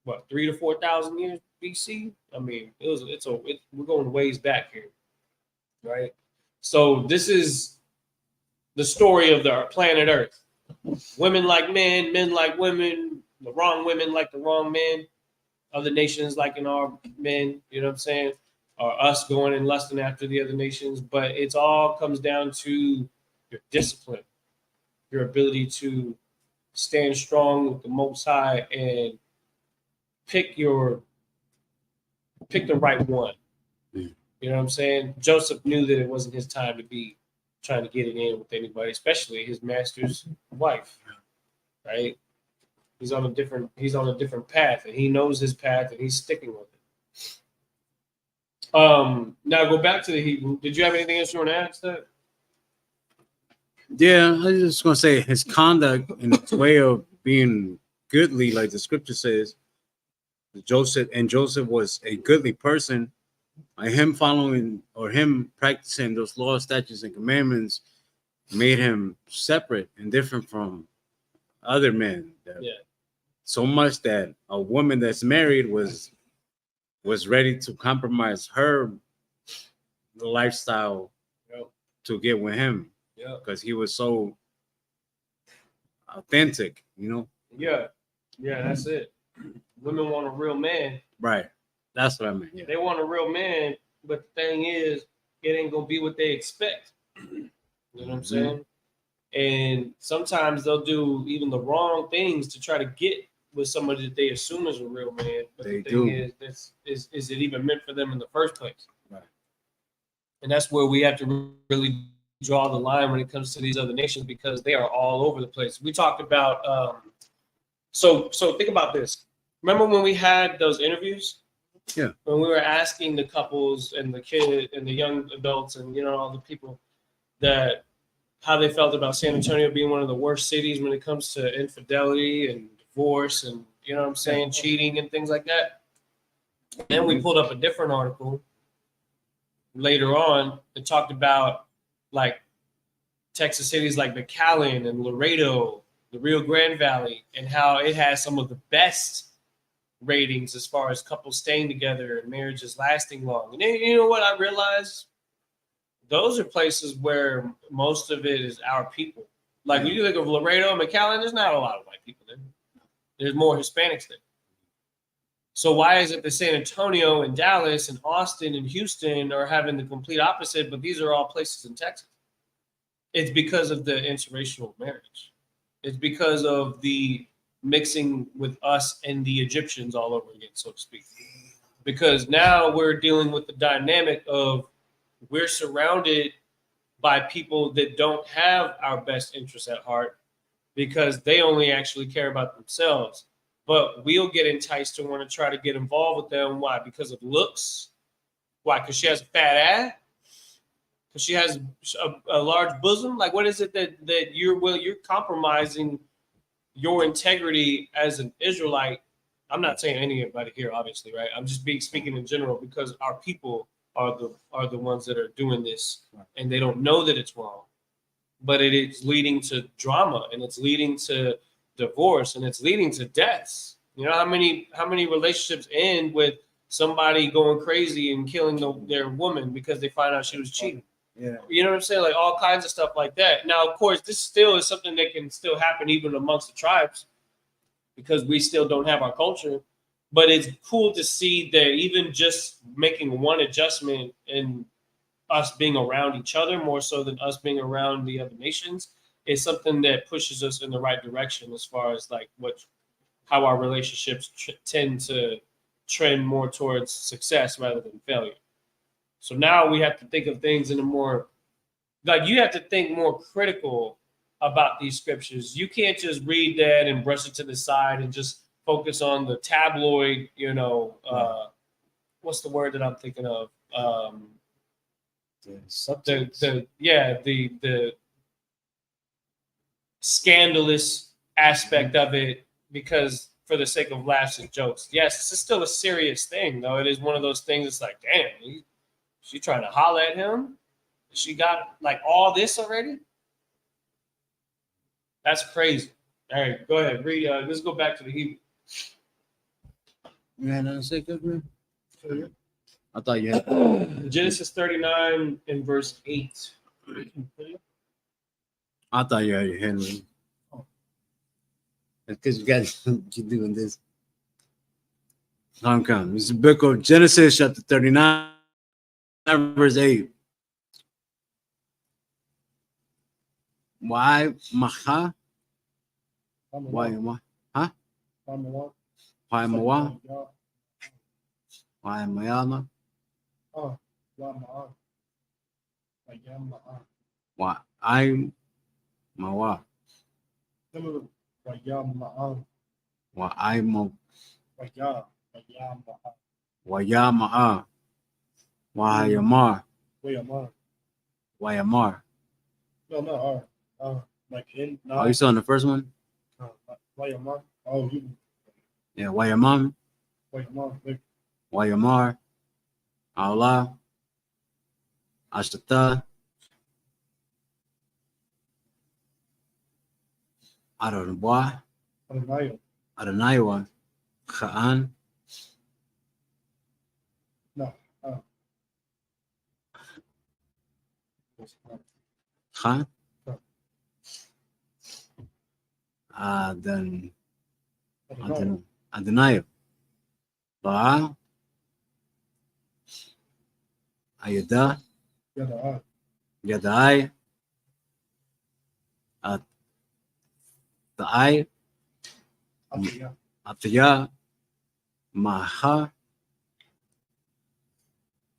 what, 3,000 to 4,000 years BC? I mean, we're going ways back here, right? So this is the story of the planet Earth. Women like men, men like women. the wrong women like the wrong men, other nations liking our men, you know what I'm saying? Or us going and lusting after the other nations. But it's all comes down to your discipline, your ability to stand strong with the Most High and pick the right one. Mm. You know what I'm saying? Joseph knew that it wasn't his time to be trying to get it in with anybody, especially his master's wife. Right? He's on a different path, and he knows his path, and he's sticking with it. Now go back to the Hebrew. Did you have anything else you want to add to that? Yeah, I was just gonna say his conduct and his way of being goodly, like the scripture says. Joseph was a goodly person. Him following or him practicing those laws, statutes, and commandments made him separate and different from other men. So much that a woman that's married was ready to compromise her lifestyle to get with him. Because he was so authentic, you know? Yeah, that's it. Women want a real man. Right. That's what I mean. They want a real man, but the thing is, it ain't gonna be what they expect. You know what I'm saying? And sometimes they'll do even the wrong things to try to get with somebody that they assume is a real man. But the thing is it even meant for them in the first place? Right. And that's where we have to really draw the line when it comes to these other nations, because they are all over the place. We talked about so think about this. Remember when we had those interviews? Yeah. When we were asking the couples and the kid and the young adults and all the people that how they felt about San Antonio being one of the worst cities when it comes to infidelity and divorce and cheating and things like that. Then we pulled up a different article later on that talked about like Texas cities like McAllen and Laredo, the Rio Grande Valley, and how it has some of the best ratings as far as couples staying together and marriages lasting long. And then, you know what I realized? Those are places where most of it is our people. Like when you think of Laredo and McAllen, there's not a lot of white people there. There's more Hispanics there. So why is it that San Antonio and Dallas and Austin and Houston are having the complete opposite, but these are all places in Texas? It's because of the interracial marriage. It's because of the mixing with us and the Egyptians all over again, so to speak. Because now we're dealing with the dynamic of we're surrounded by people that don't have our best interests at heart because they only actually care about themselves. But we'll get enticed to want to try to get involved with them. Why? Because of looks. Why? Because she has a fat ass. Because she has a large bosom. Like, what is it that you're compromising your integrity as an Israelite? I'm not saying anybody here, obviously, right? I'm just speaking in general because our people are the ones that are doing this, and they don't know that it's wrong. But it is leading to drama, and it's leading to divorce, and it's leading to deaths. You know how many relationships end with somebody going crazy and killing their woman because they find out she was cheating? Yeah. You know what I'm saying? Like all kinds of stuff like that. Now, of course, this still is something that can still happen even amongst the tribes because we still don't have our culture. But it's cool to see that even just making one adjustment in us being around each other more so than us being around the other nations is something that pushes us in the right direction as far as like how our relationships tend to trend more towards success rather than failure. So now we have to think of things in a more, like you have to think more critical about these scriptures. You can't just read that and brush it to the side and just focus on the tabloid, what's the word that I'm thinking of? The scandalous aspect of it, because for the sake of laughs and jokes. Yes, this is still a serious thing, though. It is one of those things that's like, damn, she trying to holler at him? She got like all this already? That's crazy. All right, go ahead. Read. Let's go back to the Hebrew. You had nothing to say, good. I thought you had. Genesis 39 and verse 8. I thought you had your hand ready. Because you guys keep doing this. Okay. This is the book of Genesis, chapter 39, verse 8. Why maha? Why ma? Huh? Why mawa? Why mayama? Why I mawa? Why I mo? Wayama? Why yamar? Why yamar? No, like in. Oh, you saw in the first one? Oh, you. Yeah, Wayamam, Wayamar, Allah, Ashtata, Adonai, Adonaiwa, Khaan, No. Khan, then Adonai, Ba, Ayada, Yadai, Taai, Ataya, Maha,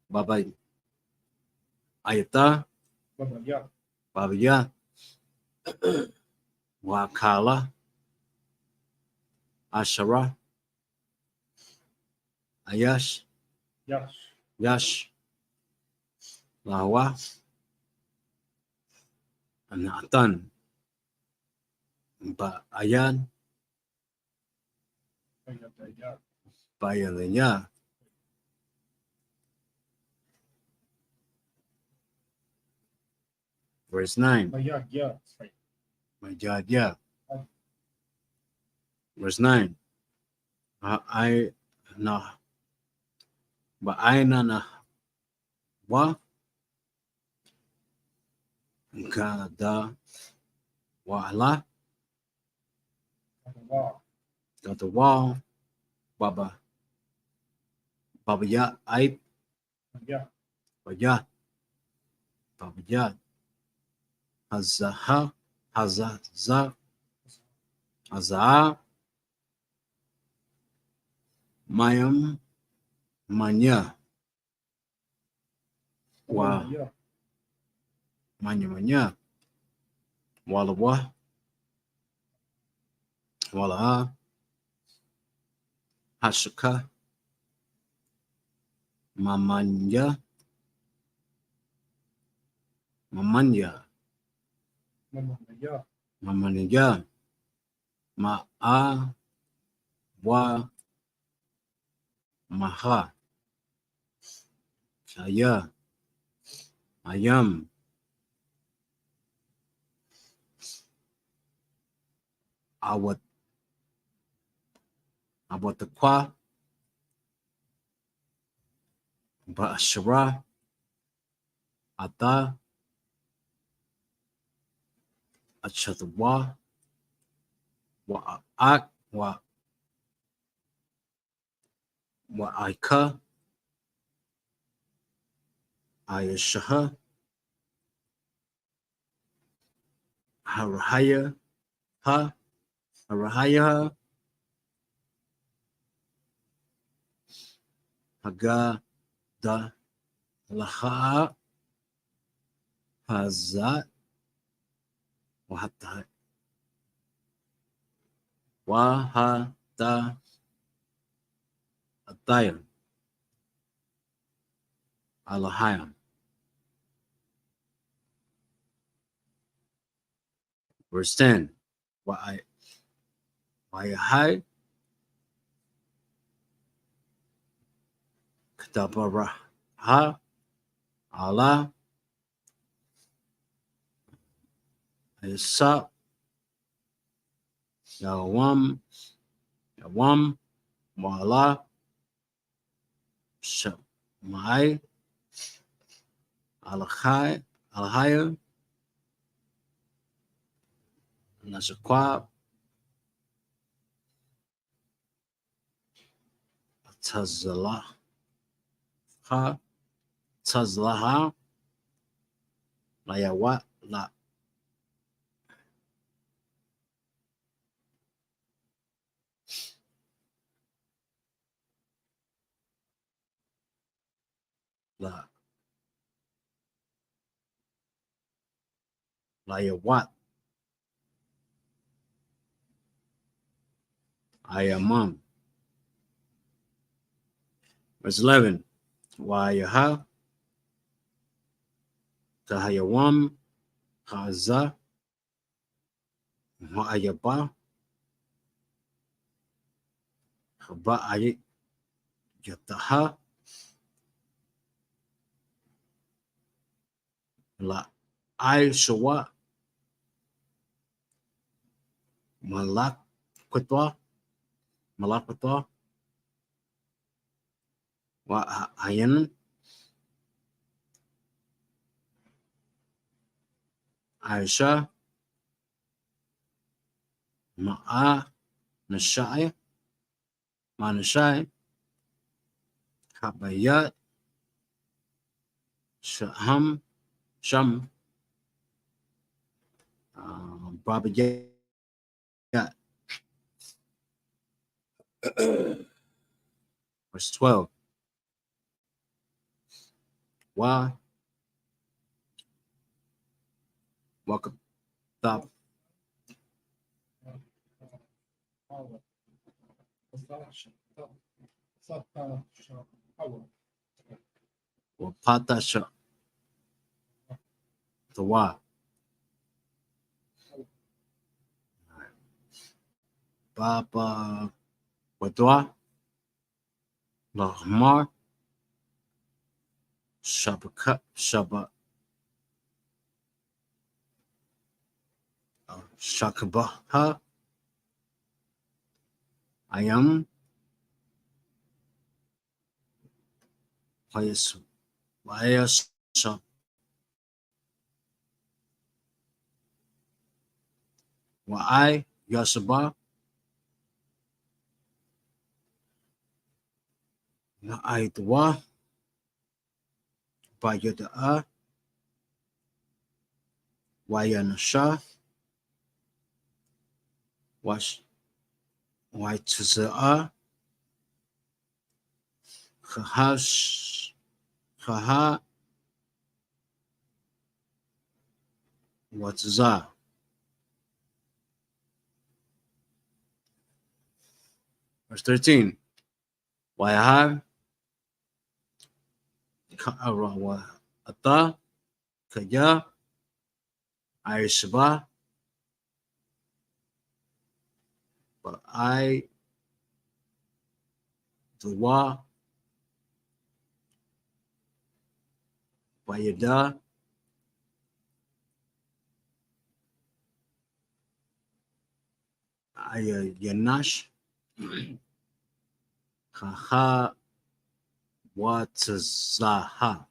Baba, Ayata, Babaya, Wakala, Ashara, Ayash, Yes. Yash, Lawa, Anatan, Ba Ayan, Bayalanya. Verse 9. My God, yeah. Verse 9. I na ba I na wa kada wa ala got the wall baba ya I ba ya baba ya hazaha hazaza haza mayam manya wa manya wala wala hashaka mamanya mamanya ma'a wa maha saya ayam awat takwa ba'ashra ata achatwa wa aika ayashaha harahaya haga da laha hazat wahata wahata ataya alahaya. Verse 10. Why Ktabaraha Allah Isupk Yawam Wala Shamai Alhaya Nashakwab Tazlaha. Layawat. Layawat. Ayamam. Verse 11. Wayaha. Kahayawam. Haza. Ma'ayaba. Haba ayat. Yataha. La. Ay shawa. Malak. Kutwa. Malakutwa. Wa ayan. Aisha. Ma'a. Nashai. Manashai. Habayat. Sham. Babayat. Verse 12. Wa. Welcome. Stop. Wapata sha. The wa. Baba. Wadwa. Lahmar. Shabaka. Shakabaha. Ayam. Wayasu. Wayasa. Wa'ai. Yasaba. Na'ai dwa. Bayada'a. Wayanasha. Wash. Waituza'a. Kahash. Kaha. Watza. Verse 13. Wayaha. Ka'arawa. Ata. Kaya. Aishba. But I. Dwa. Bayada. Yanash. Kaha. Watzaha.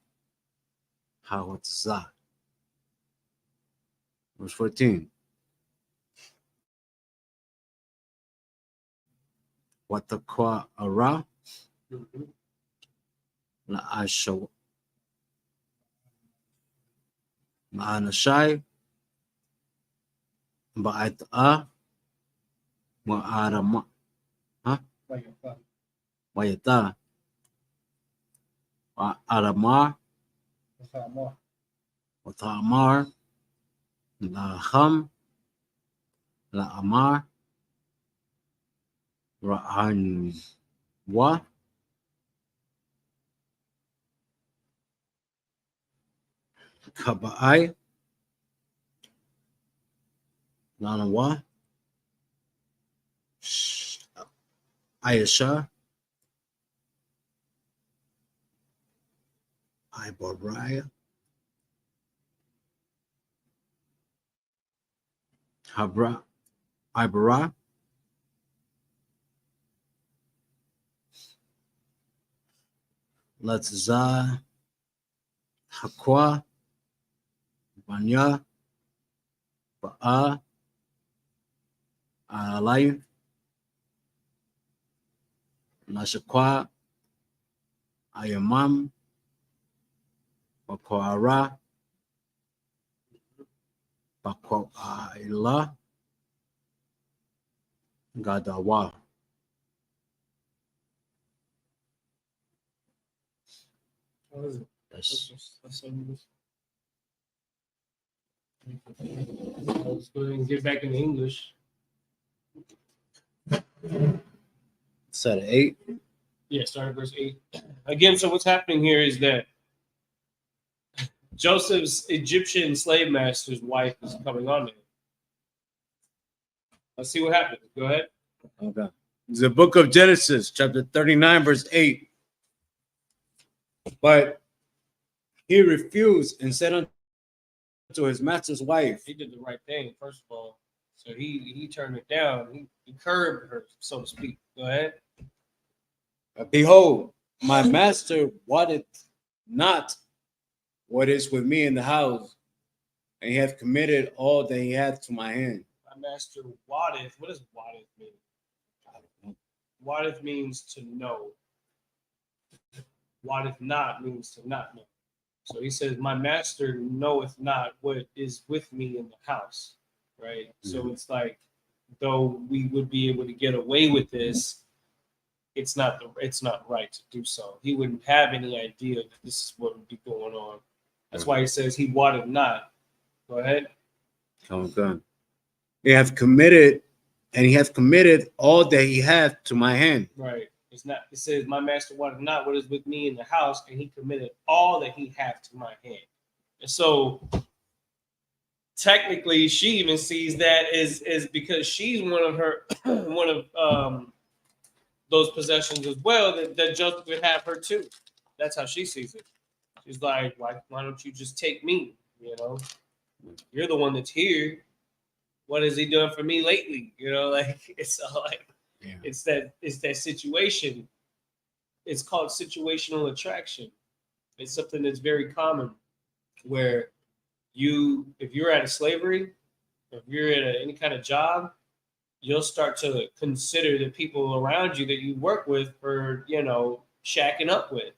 Hawatza. Verse 14. Watakwa ara. La ashaw. Ma'anashai. Ba'at'a. Ma'arama. Wayata. Aramar. Watamar. Laham. La Amar. Ra'an. Wa. Kaba'ai. Lanawa. Ayasha. Ibaraya. Habra. Ibara. Letza. Hakwa. Banya. Ba'a. Alay. Nashakwa. Ayamam, Bakoara, Bakoila, Gadawa. What is it? That's Let's go ahead and get back into English. set 8. Yeah, start at verse 8. Again, so what's happening here is that Joseph's Egyptian slave master's wife is coming on to him. Let's see what happens. Go ahead. Okay. It's the book of Genesis, chapter 39, verse 8. But he refused and said unto his master's wife, He did the right thing, first of all. So he turned it down. He curbed her, so to speak. Go ahead. Behold, my master wotteth not what is with me in the house, and he hath committed all that he hath to my hand. My master wotteth. What does wotteth mean? Wotteth means to know. Wotteth not means to not know. So he says, my master knoweth not what is with me in the house. Right? So it's like, though we would be able to get away with this, it's not right to do so. He wouldn't have any idea that this is what would be going on. That's why he says he wotteth not. Go ahead. Okay. He hath committed, and he hath committed all that he hath to my hand. Right. It's not. It says, my master wotteth not what is with me in the house, and he committed all that he hath to my hand. And so technically she even sees that is because she's one of those possessions as well that Joseph would have her too. That's how she sees it. She's like, why don't you just take me? You know, you're the one that's here. What has he done for me lately? You know, like it's all like it's that situation. It's called situational attraction. It's something that's very common where if you're at a slavery, if you're at any kind of job, you'll start to consider the people around you that you work with for, shacking up with,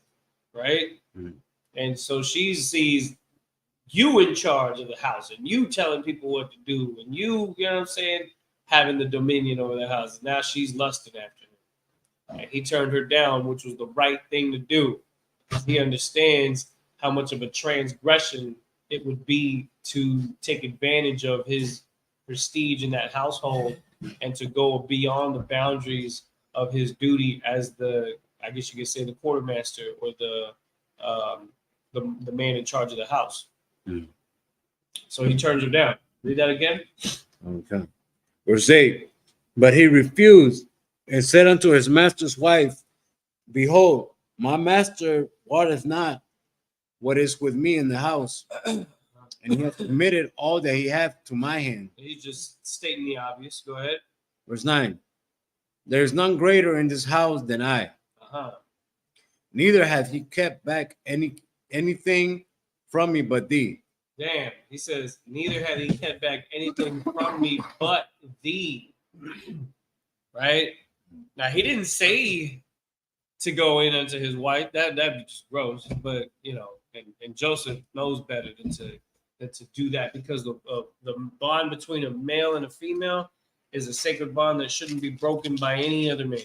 right? Mm-hmm. And so she sees you in charge of the house and you telling people what to do and you know what I'm saying, having the dominion over the house. Now she's lusting after him. And he turned her down, which was the right thing to do. He understands how much of a transgression it would be to take advantage of his prestige in that household and to go beyond the boundaries of his duty as I guess you could say the quartermaster or the man in charge of the house. Mm. So he turns her down. Read that again. Okay. Verse 8. But he refused and said unto his master's wife, behold, my master wotteth not what is with me in the house, and he hath committed all that he hath to my hand. He's just stating the obvious. Go ahead. Verse 9. There is none greater in this house than I. Uh-huh. Neither hath he kept back anything from me but thee. Damn. He says, neither had he kept back anything from me but thee. Right? Now, he didn't say to go in unto his wife. That'd be just gross. But, and Joseph knows better than to do that because the bond between a male and a female is a sacred bond that shouldn't be broken by any other man.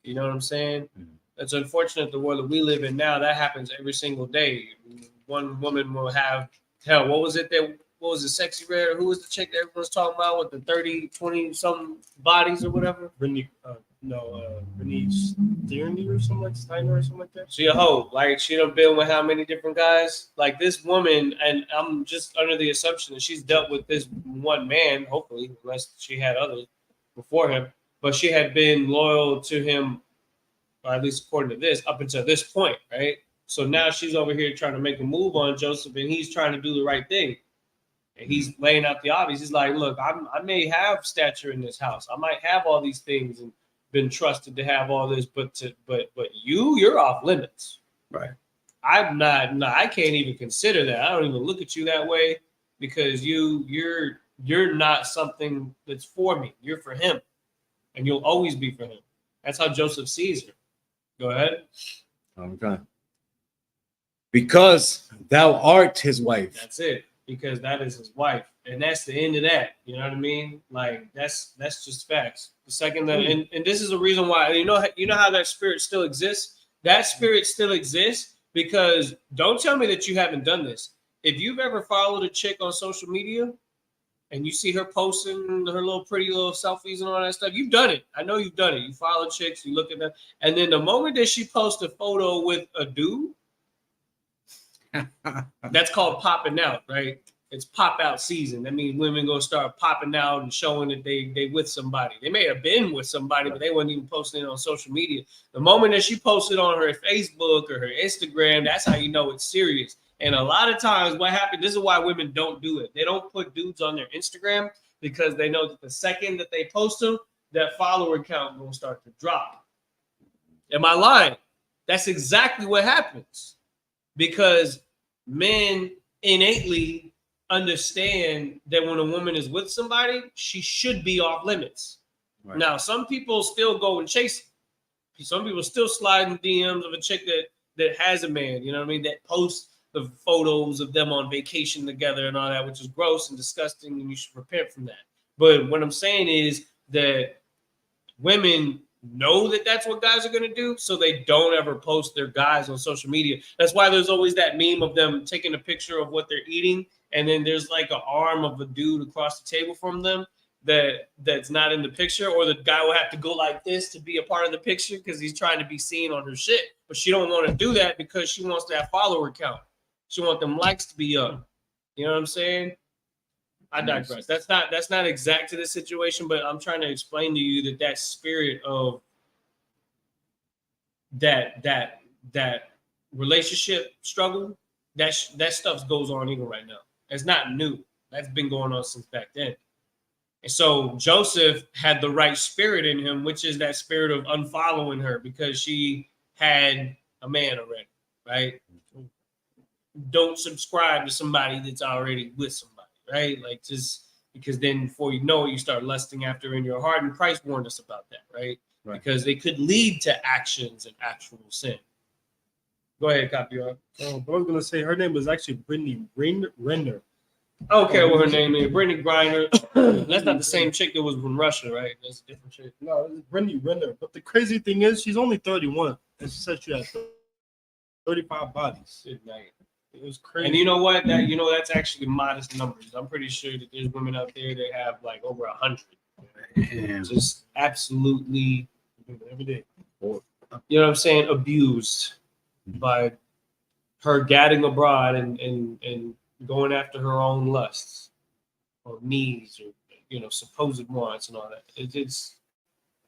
You know what I'm saying? Mm-hmm. It's unfortunate the world that we live in now. That happens every single day. One woman will have, what was it, Sexy Red? Or who was the chick that everyone's talking about with the 30, 20-something bodies or whatever? Renee Stearney or something like Steiner or something like that. She a hoe. Like, she done been with how many different guys? Like, this woman, and I'm just under the assumption that she's dealt with this one man, hopefully, unless she had others before him. But she had been loyal to him, or at least according to this, up until this point, right? So now she's over here trying to make a move on Joseph, and he's trying to do the right thing. And he's laying out the obvious. He's like, look, I may have stature in this house. I might have all these things and been trusted to have all this, but you're off limits. Right. I'm not, I can't even consider that. I don't even look at you that way because you're not something that's for me. You're for him. And you'll always be for him. That's how Joseph sees her. Go ahead. Okay. Because thou art his wife. That's it. Because that is his wife, and that's the end of that. You know what I mean? Like that's just facts. The second that, and this is the reason why you know how that spirit still exists. That spirit still exists because don't tell me that you haven't done this. If you've ever followed a chick on social media and you see her posting her little pretty little selfies and all that stuff, you've done it. I know you've done it. You follow chicks, you look at them, and then the moment that she posts a photo with a dude. That's called popping out, right? It's pop out season. That means women gonna start popping out and showing that they with somebody. They may have been with somebody, but they wasn't even posting it on social media. The moment that she posted on her Facebook or her Instagram, that's how you know it's serious. And a lot of times what happened, this is why women don't do it. They don't put dudes on their Instagram because they know that the second that they post them, that follower count will start to drop. Am I lying? That's exactly what happens. Because men innately understand that when a woman is with somebody, she should be off limits. Right. Now, some people still go and chase it. Some people still slide in DMs of a chick that has a man, you know what I mean, that posts the photos of them on vacation together and all that, which is gross and disgusting, and you should repent from that. But what I'm saying is that women know that that's what guys are going to do, so they don't ever post their guys on social media. That's why there's always that meme of them taking a picture of what they're eating, and then there's like an arm of a dude across the table from them that's not in the picture, or the guy will have to go like this to be a part of the picture because he's trying to be seen on her shit. But she don't want to do that because she wants that follower count. She wants them likes to be up. You know what I'm saying? I digress. That's not exact to the situation, but I'm trying to explain to you that spirit of that relationship struggle, that stuff goes on even right now. It's not new. That's been going on since back then. And so Joseph had the right spirit in him, which is that spirit of unfollowing her because she had a man already, right? Don't subscribe to somebody that's already with somebody. Right? Like just because then before you know it, you start lusting after in your heart. And Christ warned us about that, right? Because they could lead to actions and actual sin. Go ahead, Copy. But I was gonna say her name was actually Brittany Renner. I don't care what her name is. Brittany Griner. That's not the same chick that was from Russia, right? That's a different chick. No, it's Brittany Renner. But the crazy thing is, she's only 31, and she said she had 35 bodies. Good night. It was crazy. And you know what? That's actually modest numbers. I'm pretty sure that there's women out there that have like over 100. Damn. Just absolutely every day. You know what I'm saying? Abused by her gadding abroad and going after her own lusts or needs or supposed wants and all that. It's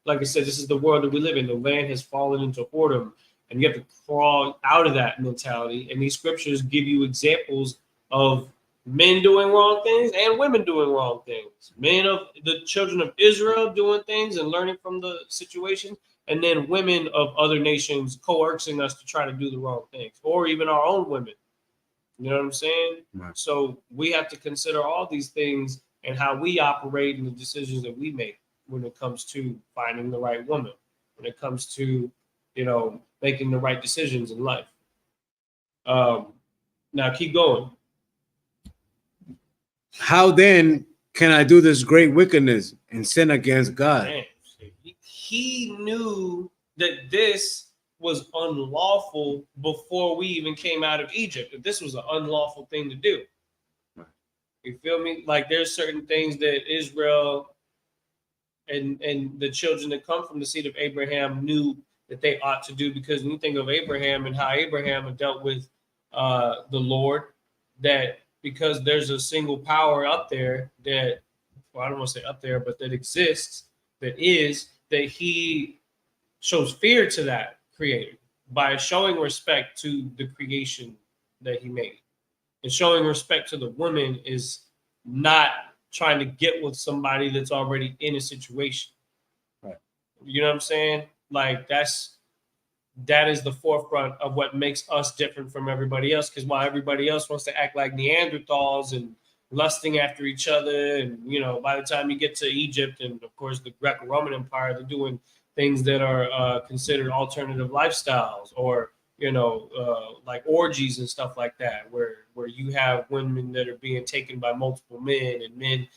like I said, this is the world that we live in. The land has fallen into whoredom. And you have to crawl out of that mentality. And these scriptures give you examples of men doing wrong things and women doing wrong things. Men of the children of Israel doing things and learning from the situation. And then women of other nations coercing us to try to do the wrong things. Or even our own women. You know what I'm saying? Right. So we have to consider all these things and how we operate and the decisions that we make when it comes to finding the right woman. When it comes to, making the right decisions in life. Now keep going. How then can I do this great wickedness and sin against God? Man, he knew that this was unlawful before we even came out of Egypt. That this was an unlawful thing to do. You feel me? Like there's certain things that Israel and the children that come from the seed of Abraham knew that they ought to do, because when you think of Abraham and how Abraham had dealt with the Lord, that because there's a single power up there that, well, I don't want to say up there, but that exists, that he shows fear to that creator by showing respect to the creation that he made. And showing respect to the woman is not trying to get with somebody that's already in a situation. Right. You know what I'm saying? Like that is the forefront of what makes us different from everybody else. Because while everybody else wants to act like Neanderthals and lusting after each other, and by the time you get to Egypt and of course the Greco-Roman Empire, they're doing things that are considered alternative lifestyles, or like orgies and stuff like that, where you have women that are being taken by multiple men and men,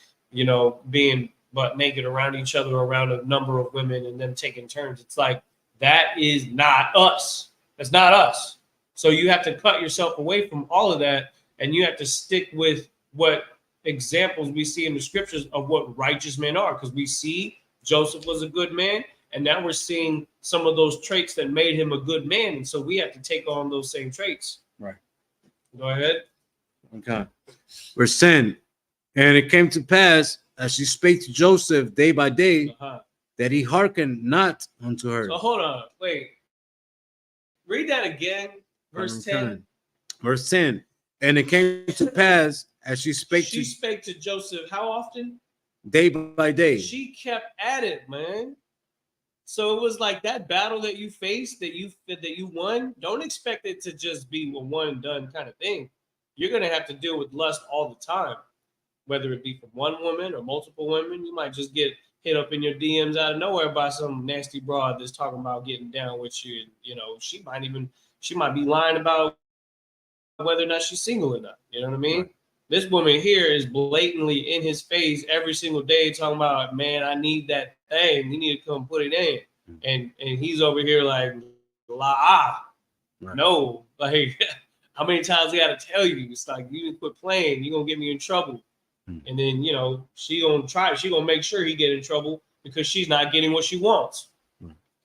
being butt naked around each other around a number of women and then taking turns. It's like that is not us. That's not us. So you have to cut yourself away from all of that, and you have to stick with what examples we see in the scriptures of what righteous men are, because we see Joseph was a good man. And now we're seeing some of those traits that made him a good man. And so we have to take on those same traits. Right. Go ahead. Okay. Verse 10. And it came to pass, as she spake to Joseph day by day, that he hearkened not unto her. So hold on. Wait. Read that again. Verse 10. Verse 10. And it came to pass, as she spake to Joseph how often? Day by day. She kept at it, man. So it was like that battle that you faced, that you won. Don't expect it to just be a one and done kind of thing. You're gonna have to deal with lust all the time, whether it be from one woman or multiple women. You might just get hit up in your DMs out of nowhere by some nasty broad that's talking about getting down with you. And, she might be lying about whether or not she's single or not. You know what I mean? Right. This woman here is blatantly in his face every single day talking about, man, I need that thing. You need to come put it in. And he's over here like, right. No. Like, how many times I got to tell you? It's like, you quit playing. You're going to get me in trouble. And then, she going to try. She going to make sure he get in trouble because she's not getting what she wants.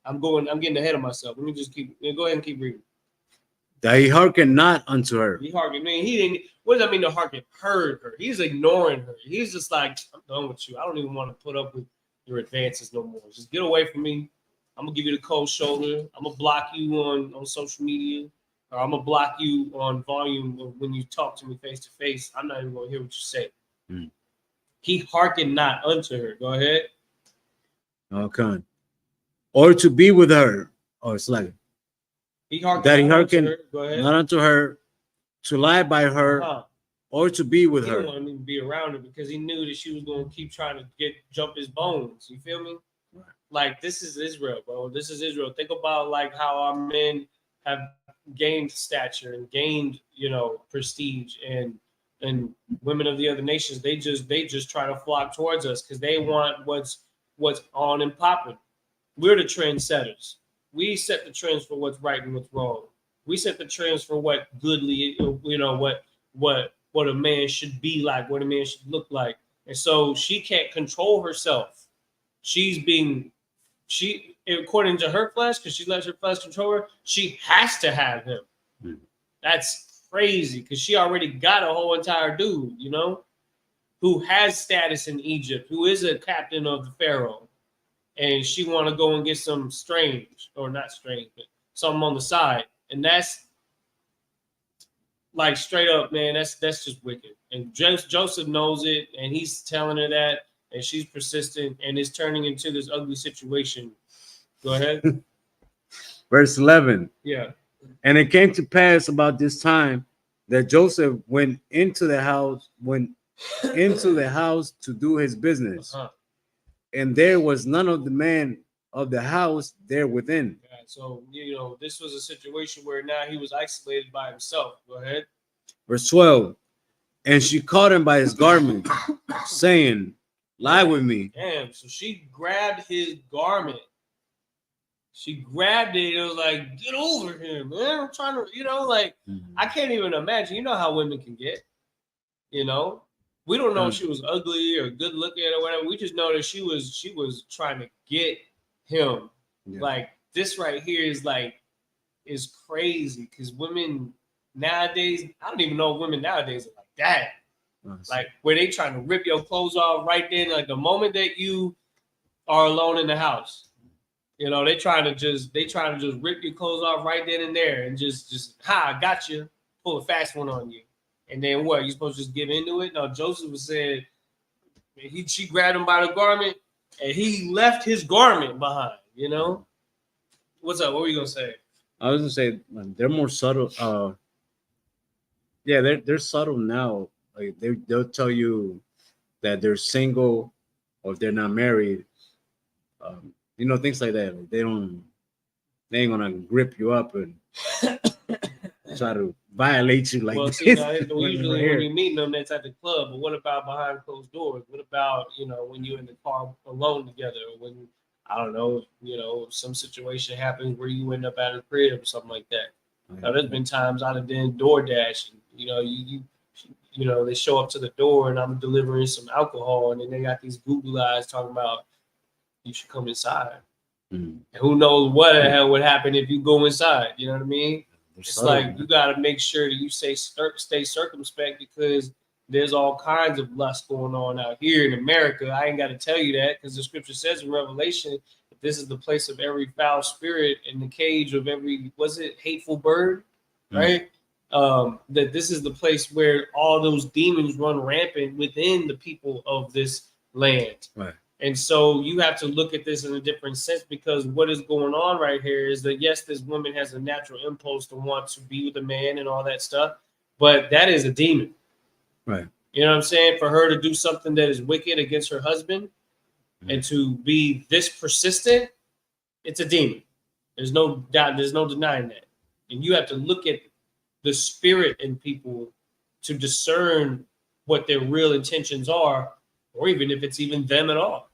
I'm getting ahead of myself. Let me just go ahead and keep reading. That he hearkened not unto her. He hearkened. Man, he didn't. What does that mean to hearken? Heard her. He's ignoring her. He's just like, I'm done with you. I don't even want to put up with your advances no more. Just get away from me. I'm gonna give you the cold shoulder. I'm gonna block you on social media, or I'm gonna block you on volume when you talk to me face to face. I'm not even gonna hear what you say. He hearkened not unto her. Go ahead. Okay. Or to be with her. Oh, it's like he hearkened not unto her, to lie by her, or to be with her. He didn't want to be around her because he knew that she was going to keep trying to jump his bones. You feel me? Right. Like, this is Israel, bro. This is Israel. Think about like how our men have gained stature and gained, prestige, and women of the other nations. They just try to flock towards us because they want what's on and popping. We're the trendsetters. We set the trends for what's right and what's wrong. We set the trends for what goodly, what a man should be like, what a man should look like. And so she can't control herself. She, according to her flesh, because she lets her flesh control her, she has to have him. That's crazy because she already got a whole entire dude, who has status in Egypt, who is a captain of the Pharaoh. And she want to go and get some strange, or not strange, but something on the side. And that's like straight up, man, that's just wicked. And Joseph knows it, and he's telling her that, and she's persistent, and it's turning into this ugly situation. Go ahead. Verse 11. Yeah. And it came to pass about this time that Joseph went into the house to do his business. And there was none of the men of the house there within. Yeah, so, this was a situation where now he was isolated by himself. Go ahead. Verse 12. And she caught him by his garment, saying, lie with me. Damn, so she grabbed his garment. She grabbed it and was like, get over here, man. I'm trying to, I can't even imagine. You know how women can get, We don't know if she was ugly or good looking or whatever. We just know that she was trying to get him. Yeah. Like, this right here is crazy because women nowadays, I don't even know if women nowadays are like that. Nice. Like, where they trying to rip your clothes off right then, like the moment that you are alone in the house. They trying to just rip your clothes off right then and there and just I got you, pull a fast one on you. And then what? You supposed to just give into it? No, Joseph was saying she grabbed him by the garment and he left his garment behind, What's up? What were you gonna say? I was gonna say they're more subtle. They're subtle now. Like they'll tell you that they're single or if they're not married. Things like that. Like they ain't gonna grip you up and try to violate you like well, this. see, now, when we're usually here. when you meet them, that's at the club. But what about behind closed doors? What about, when you're in the car alone together, or when, I don't know, some situation happens where you end up at a crib or something like that. Now, there's been times I'd have been DoorDash, and, they show up to the door and I'm delivering some alcohol, and then they got these Google eyes talking about you should come inside. Mm. And who knows what the hell would happen if you go inside? You know what I mean? It's subtle, like man. you got to make sure that you stay circumspect, because there's all kinds of lust going on out here in America. I ain't got to tell you that, because the scripture says in Revelation that this is the place of every foul spirit and the cage of every, hateful bird, right? That this is the place where all those demons run rampant within the people of this land. Right. And so you have to look at this in a different sense, because what is going on right here is that, yes, this woman has a natural impulse to want to be with a man and all that stuff, but that is a demon. Right. You know what I'm saying? For her to do something that is wicked against her husband and to be this persistent, it's a demon. There's no doubt. There's no denying that. And you have to look at the spirit in people to discern what their real intentions are, or even if it's even them at all.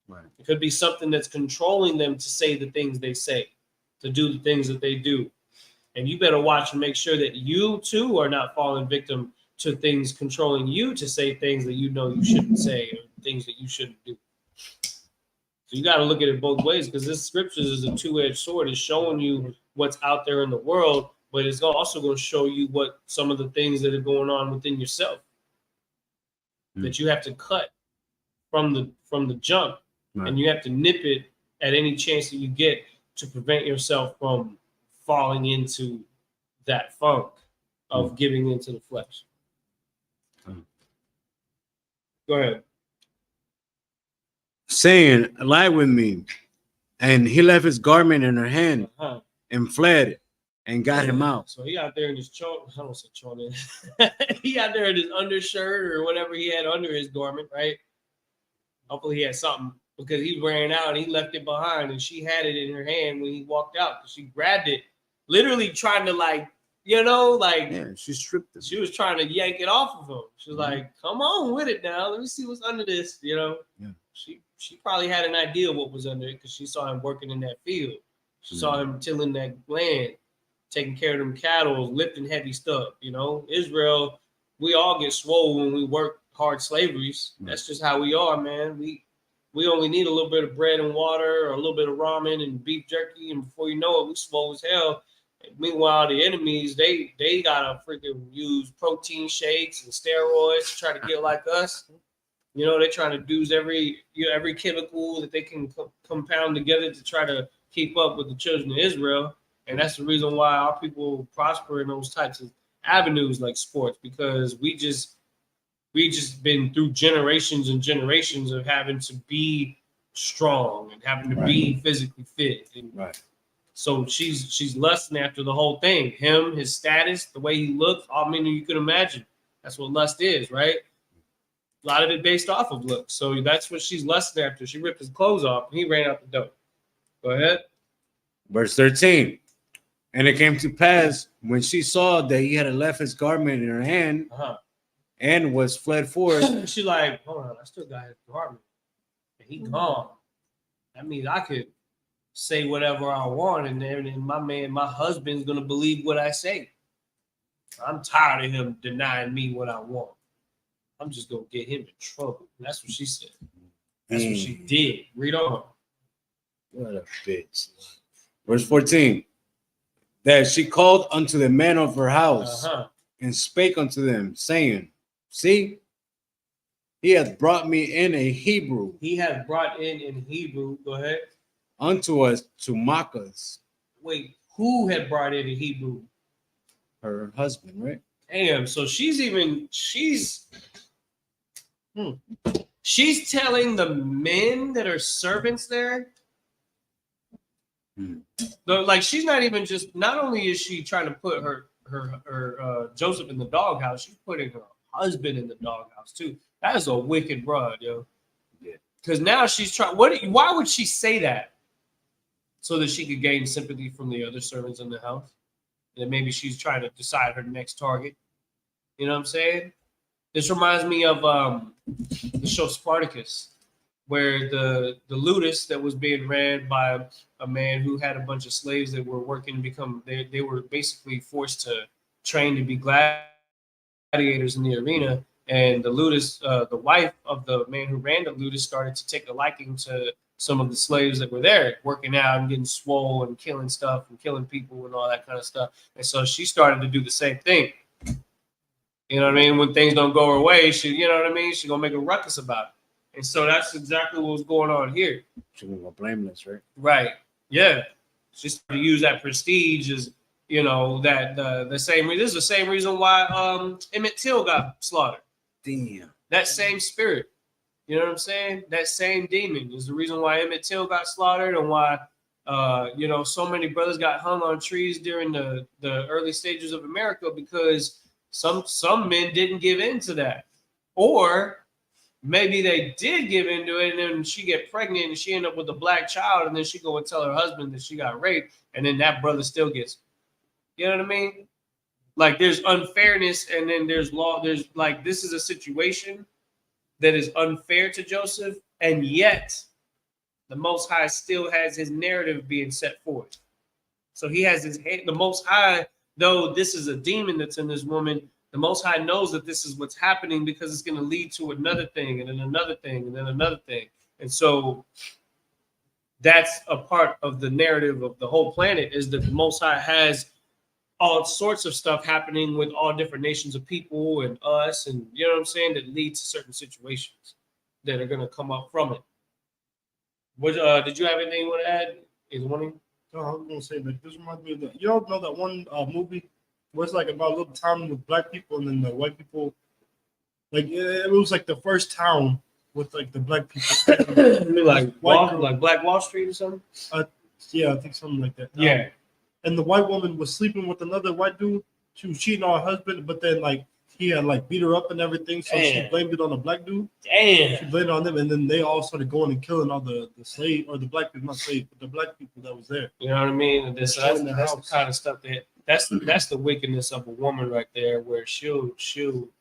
Right. It could be something that's controlling them to say the things they say, to do the things that they do. And you better watch and make sure that you too are not falling victim to things controlling you to say things that you shouldn't say, or things that you shouldn't do. So you got to look at it both ways, because this scriptures is a two-edged sword. It's showing you what's out there in the world, but it's also going to show you what some of the things that are going on within yourself that you have to cut from the jump. Right. And you have to nip it at any chance that you get to prevent yourself from falling into that funk of giving into the flesh. Go ahead. Saying, lie with me. And he left his garment in her hand and fled and got him out. So he out there in his he out there in his undershirt or whatever he had under his garment, right? Hopefully he had something, because he ran out and he left it behind, and she had it in her hand when he walked out. She grabbed it, literally trying to she stripped it. She was trying to yank it off of him. She was like, "Come on with it now. Let me see what's under this." Yeah. She probably had an idea what was under it, because she saw him working in that field. She saw him tilling that land, taking care of them cattle, lifting heavy stuff. Israel, we all get swole when we work hard slaveries. That's just how we are, man. We only need a little bit of bread and water, or a little bit of ramen and beef jerky, and before you know it, we swole as hell. Meanwhile, the enemies, they gotta freaking use protein shakes and steroids to try to get like us. They're trying to use every chemical that they can compound together to try to keep up with the children of Israel. And that's the reason why our people prosper in those types of avenues like sports, because we just been through generations and generations of having to be strong and having to be physically fit. And so she's lusting after the whole thing. Him, his status, the way he looks, all many you could imagine. That's what lust is, right? A lot of it based off of looks. So that's what she's lusting after. She ripped his clothes off and he ran out the door. Go ahead. Verse 13. And it came to pass, when she saw that he had left his garment in her hand and was fled forth. She's like, hold on, I still got his garment. And he gone. That means I could say whatever I want, and then my husband's going to believe what I say. I'm tired of him denying me what I want. I'm just going to get him in trouble. That's what she said. That's what she did. Read on. What a bitch. Verse 14. That she called unto the men of her house and spake unto them, saying, see, he hath brought me in a Hebrew. He hath brought in Hebrew. Go ahead. Unto us to mock us. Wait, who had brought in a Hebrew? Her husband, right? Damn, so she's telling the men that are servants there. Like, she's not even just, not only is she trying to put her Joseph in the doghouse, she's putting her husband in the doghouse too. That is a wicked broad, yo. Yeah. Because now she's trying. Why would she say that? So that she could gain sympathy from the other servants in the house? that maybe she's trying to decide her next target. You know what I'm saying? This reminds me of the show Spartacus, where the ludus that was being ran by a man who had a bunch of slaves that were working to become they were basically forced to train to be gladiators in the arena. And the ludus, the wife of the man who ran the ludus, started to take a liking to some of the slaves that were there, working out and getting swole and killing stuff and killing people and all that kind of stuff. And so she started to do the same thing. You know what I mean? When things don't go her way, she, you know what I mean? She's gonna make a ruckus about it. And so that's exactly what was going on here. She's gonna go blameless, right? Right. Yeah. Just to use that prestige as, you know, that the same reason. This is the same reason why Emmett Till got slaughtered. Damn. That same spirit. You know what I'm saying? That same demon is the reason why Emmett Till got slaughtered and why you know, so many brothers got hung on trees during the early stages of America, because some men didn't give in to that. Or maybe they did give into it, and then she get pregnant and she end up with a black child, and then she go and tell her husband that she got raped, and then that brother still gets, you know what I mean? Like, there's unfairness, and then there's law. There's like, this is a situation that is unfair to Joseph, and yet the Most High still has his narrative being set forth. So he has the Most High, though this is a demon that's in this woman, the Most High knows that this is what's happening, because it's going to lead to another thing and then another thing and then another thing. And so that's a part of the narrative of the whole planet, is that the Most High has all sorts of stuff happening with all different nations of people and us, and you know what I'm saying, that lead to certain situations that are going to come up from it. What did you have anything you want to add? Is one of you? No, I was gonna say that this reminds me of that. You all know that one movie where it's like about a little town with black people and then the white people. Like it was like the first town with like the black people. like Black Wall Street or something? Yeah, I think something like that. Yeah. And the white woman was sleeping with another white dude. She was cheating on her husband, but then like he had like beat her up and everything, so she blamed it on the black dude. Damn. She blamed it on them, and then they all started going and killing all the slave or the black people, not slaves, but the black people that was there. You know what I mean? And that's the house. kind of stuff that's the wickedness of a woman right there, where she'll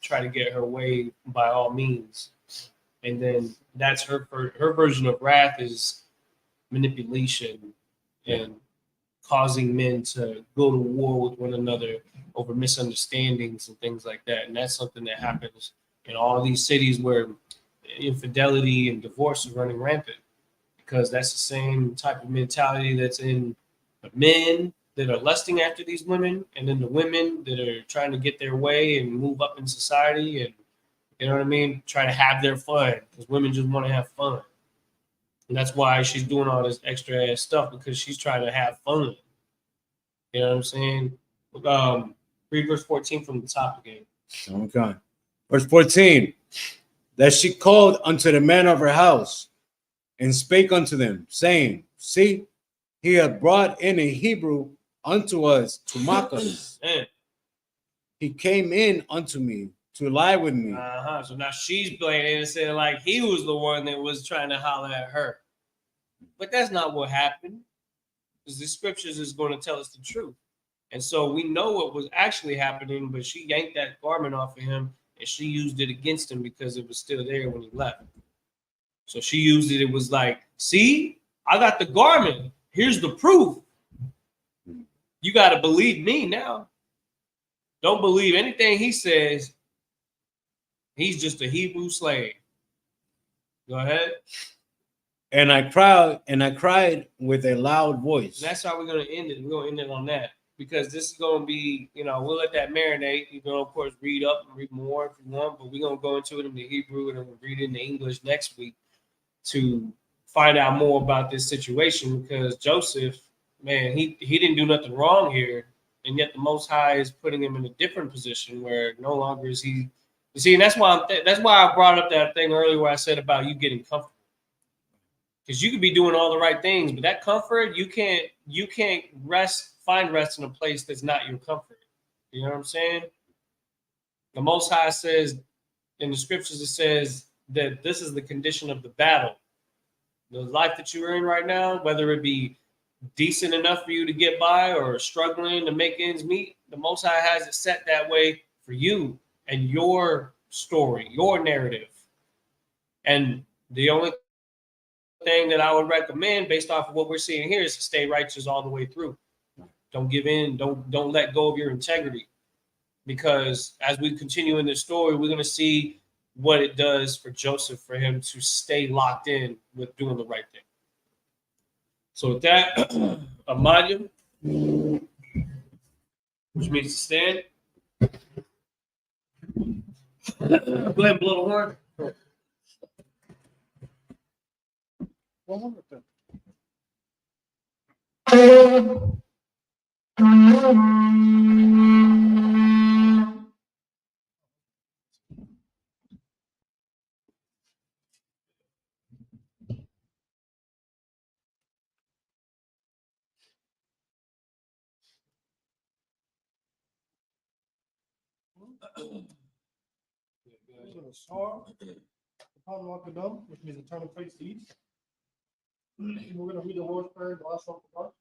try to get her way by all means, and then that's her version of wrath is manipulation and causing men to go to war with one another over misunderstandings and things like that. And that's something that happens in all these cities where infidelity and divorce are running rampant, because that's the same type of mentality that's in the men that are lusting after these women, and then the women that are trying to get their way and move up in society, and you know what I mean, try to have their fun, because women just want to have fun. And that's why she's doing all this extra ass stuff, because she's trying to have fun. You know what I'm saying? Read verse 14 from the top again. Okay. Verse 14. That she called unto the men of her house and spake unto them, saying, see, he hath brought in a Hebrew unto us to mock us. He came in unto me to lie with me. So now she's blaming and saying like he was the one that was trying to holler at her. But that's not what happened, because the scriptures is going to tell us the truth. And so we know what was actually happening, but she yanked that garment off of him and she used it against him because it was still there when he left. So she used it. It was like, see, I got the garment. Here's the proof. You got to believe me now. Don't believe anything he says. He's just a Hebrew slave. Go ahead. And I cried with a loud voice. And that's how we're going to end it. We're going to end it on that, because this is going to be, we'll let that marinate. You can, of course, read up and read more if you want, but we're going to go into it in the Hebrew and then we'll read it in the English next week to find out more about this situation, because Joseph, man, he didn't do nothing wrong here, and yet the Most High is putting him in a different position where no longer is he. You see, and that's why I brought up that thing earlier where I said about you getting comfortable, because you could be doing all the right things, but that comfort you can't find rest in a place that's not your comfort. You know what I'm saying? The Most High says in the scriptures, it says that this is the condition of the battle. The life that you're in right now, whether it be decent enough for you to get by or struggling to make ends meet, the Most High has it set that way for you and your story, your narrative. And the only thing that I would recommend based off of what we're seeing here is to stay righteous all the way through. Don't give in. Don't let go of your integrity. Because as we continue in this story, we're going to see what it does for Joseph for him to stay locked in with doing the right thing. So with that, Amadia, which means to stand. Go ahead and blow the horn. 100 then. We're gonna start upon Wakadam, which means to turn and face the east. We're gonna read the Lord's Prayer, the last one for God.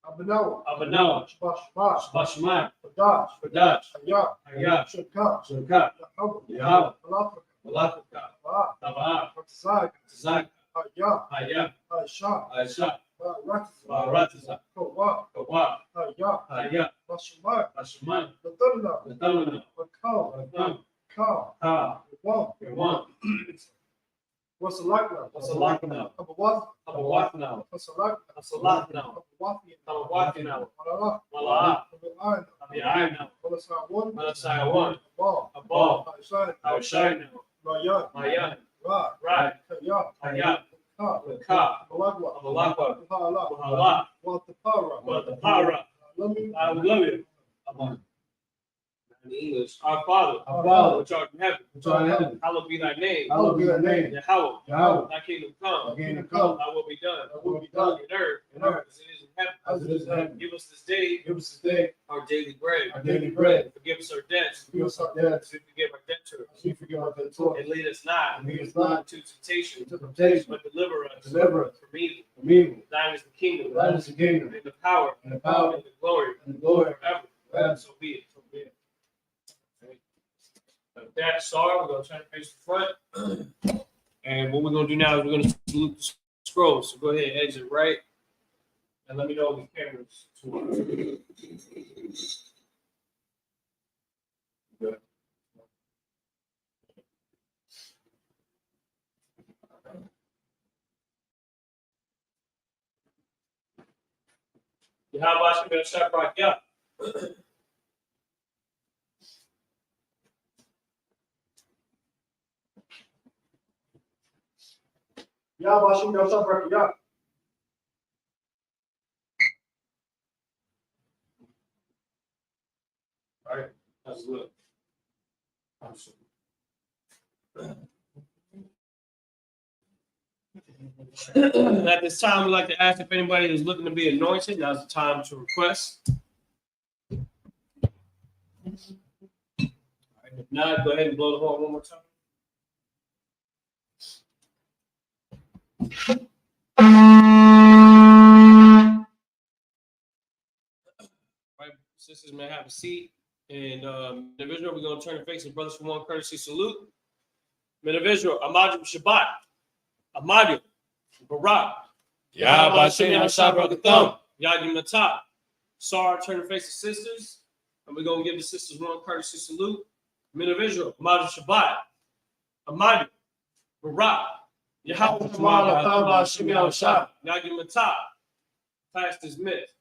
Abanawa, Abanawa, Shabash, Shabash, Bashman, Padash, Padash, Hayah, Hayah, Shukah, Shukah, Yahweh, Yahweh, Malafaka, Malafika, Tabah, Tabah, Ratazak, Zak, Hayah, Hayah, Aisha, Aisha, Ratazak, Ratazak, Kowa, Kawa, Hayah, Hayah, Bashumar, Bashman, Latana, Latamana, Makal, Latam, Ka, Ka, Wam, Yawan, what's the like now? what's a lock now? Abawaz, Abawat now, what's the like? what's a lock now? Abawafi, Abawat now, Malala, Malaa, Abawain, Abiyai now, Malasawan, Malasayawan, Abal, Abal, Aishai, Awashai now, Mayan, Mayan, Ra, Right, Kaya, Hayat, Ka, Ka, Malagwa, Abalakwa, Mahala, Mahala, Waltapara, Watapara, Lumi, I love you. Amen. In English, our Father, which art in heaven, hallowed be thy name. Hallowed be thy name. Yahweh, Yahweh. thy kingdom come, Thy kingdom come. thy will be done, Thy will be done. in earth, In earth. as it is in heaven. As it is in heaven. Give us this day Give us this day our daily bread. our daily bread. Forgive us our debts, Forgive us our debts, as we forgive our debtors. as we forgive our debtors. And lead us not And lead us not into temptation, into temptation, but deliver us deliver us from evil. from evil. Thine is the kingdom, Thine is the kingdom, and the power, and the power, and the glory, and the glory forever. forever. So be it. So be it. With that, Sarah, we're going to turn to face the front. And what we're going to do now is we're going to salute the scrolls. So go ahead and exit right. And let me know when the camera's to Good. How about you? Going to start right up. Ya başım yavşak bırak ya. All right. That's good. At this time, we'd like to ask if anybody is looking to be anointed. Now's the time to request. All right, if not, go ahead and blow the horn one more time. All right, sisters may have a seat. And individual, we're going to turn and face the brothers for one courtesy salute. Individual, Amadim Shabbat, Amadim, Barak, Yahbashim Yashabrakatham. Yadim Natah. Sarah, turn and face the sisters. And we're going to give the sisters one courtesy salute. Individual, Amadim Shabbat, Amadim, Barak, Yahweh, Yadim Natah. Class dismissed.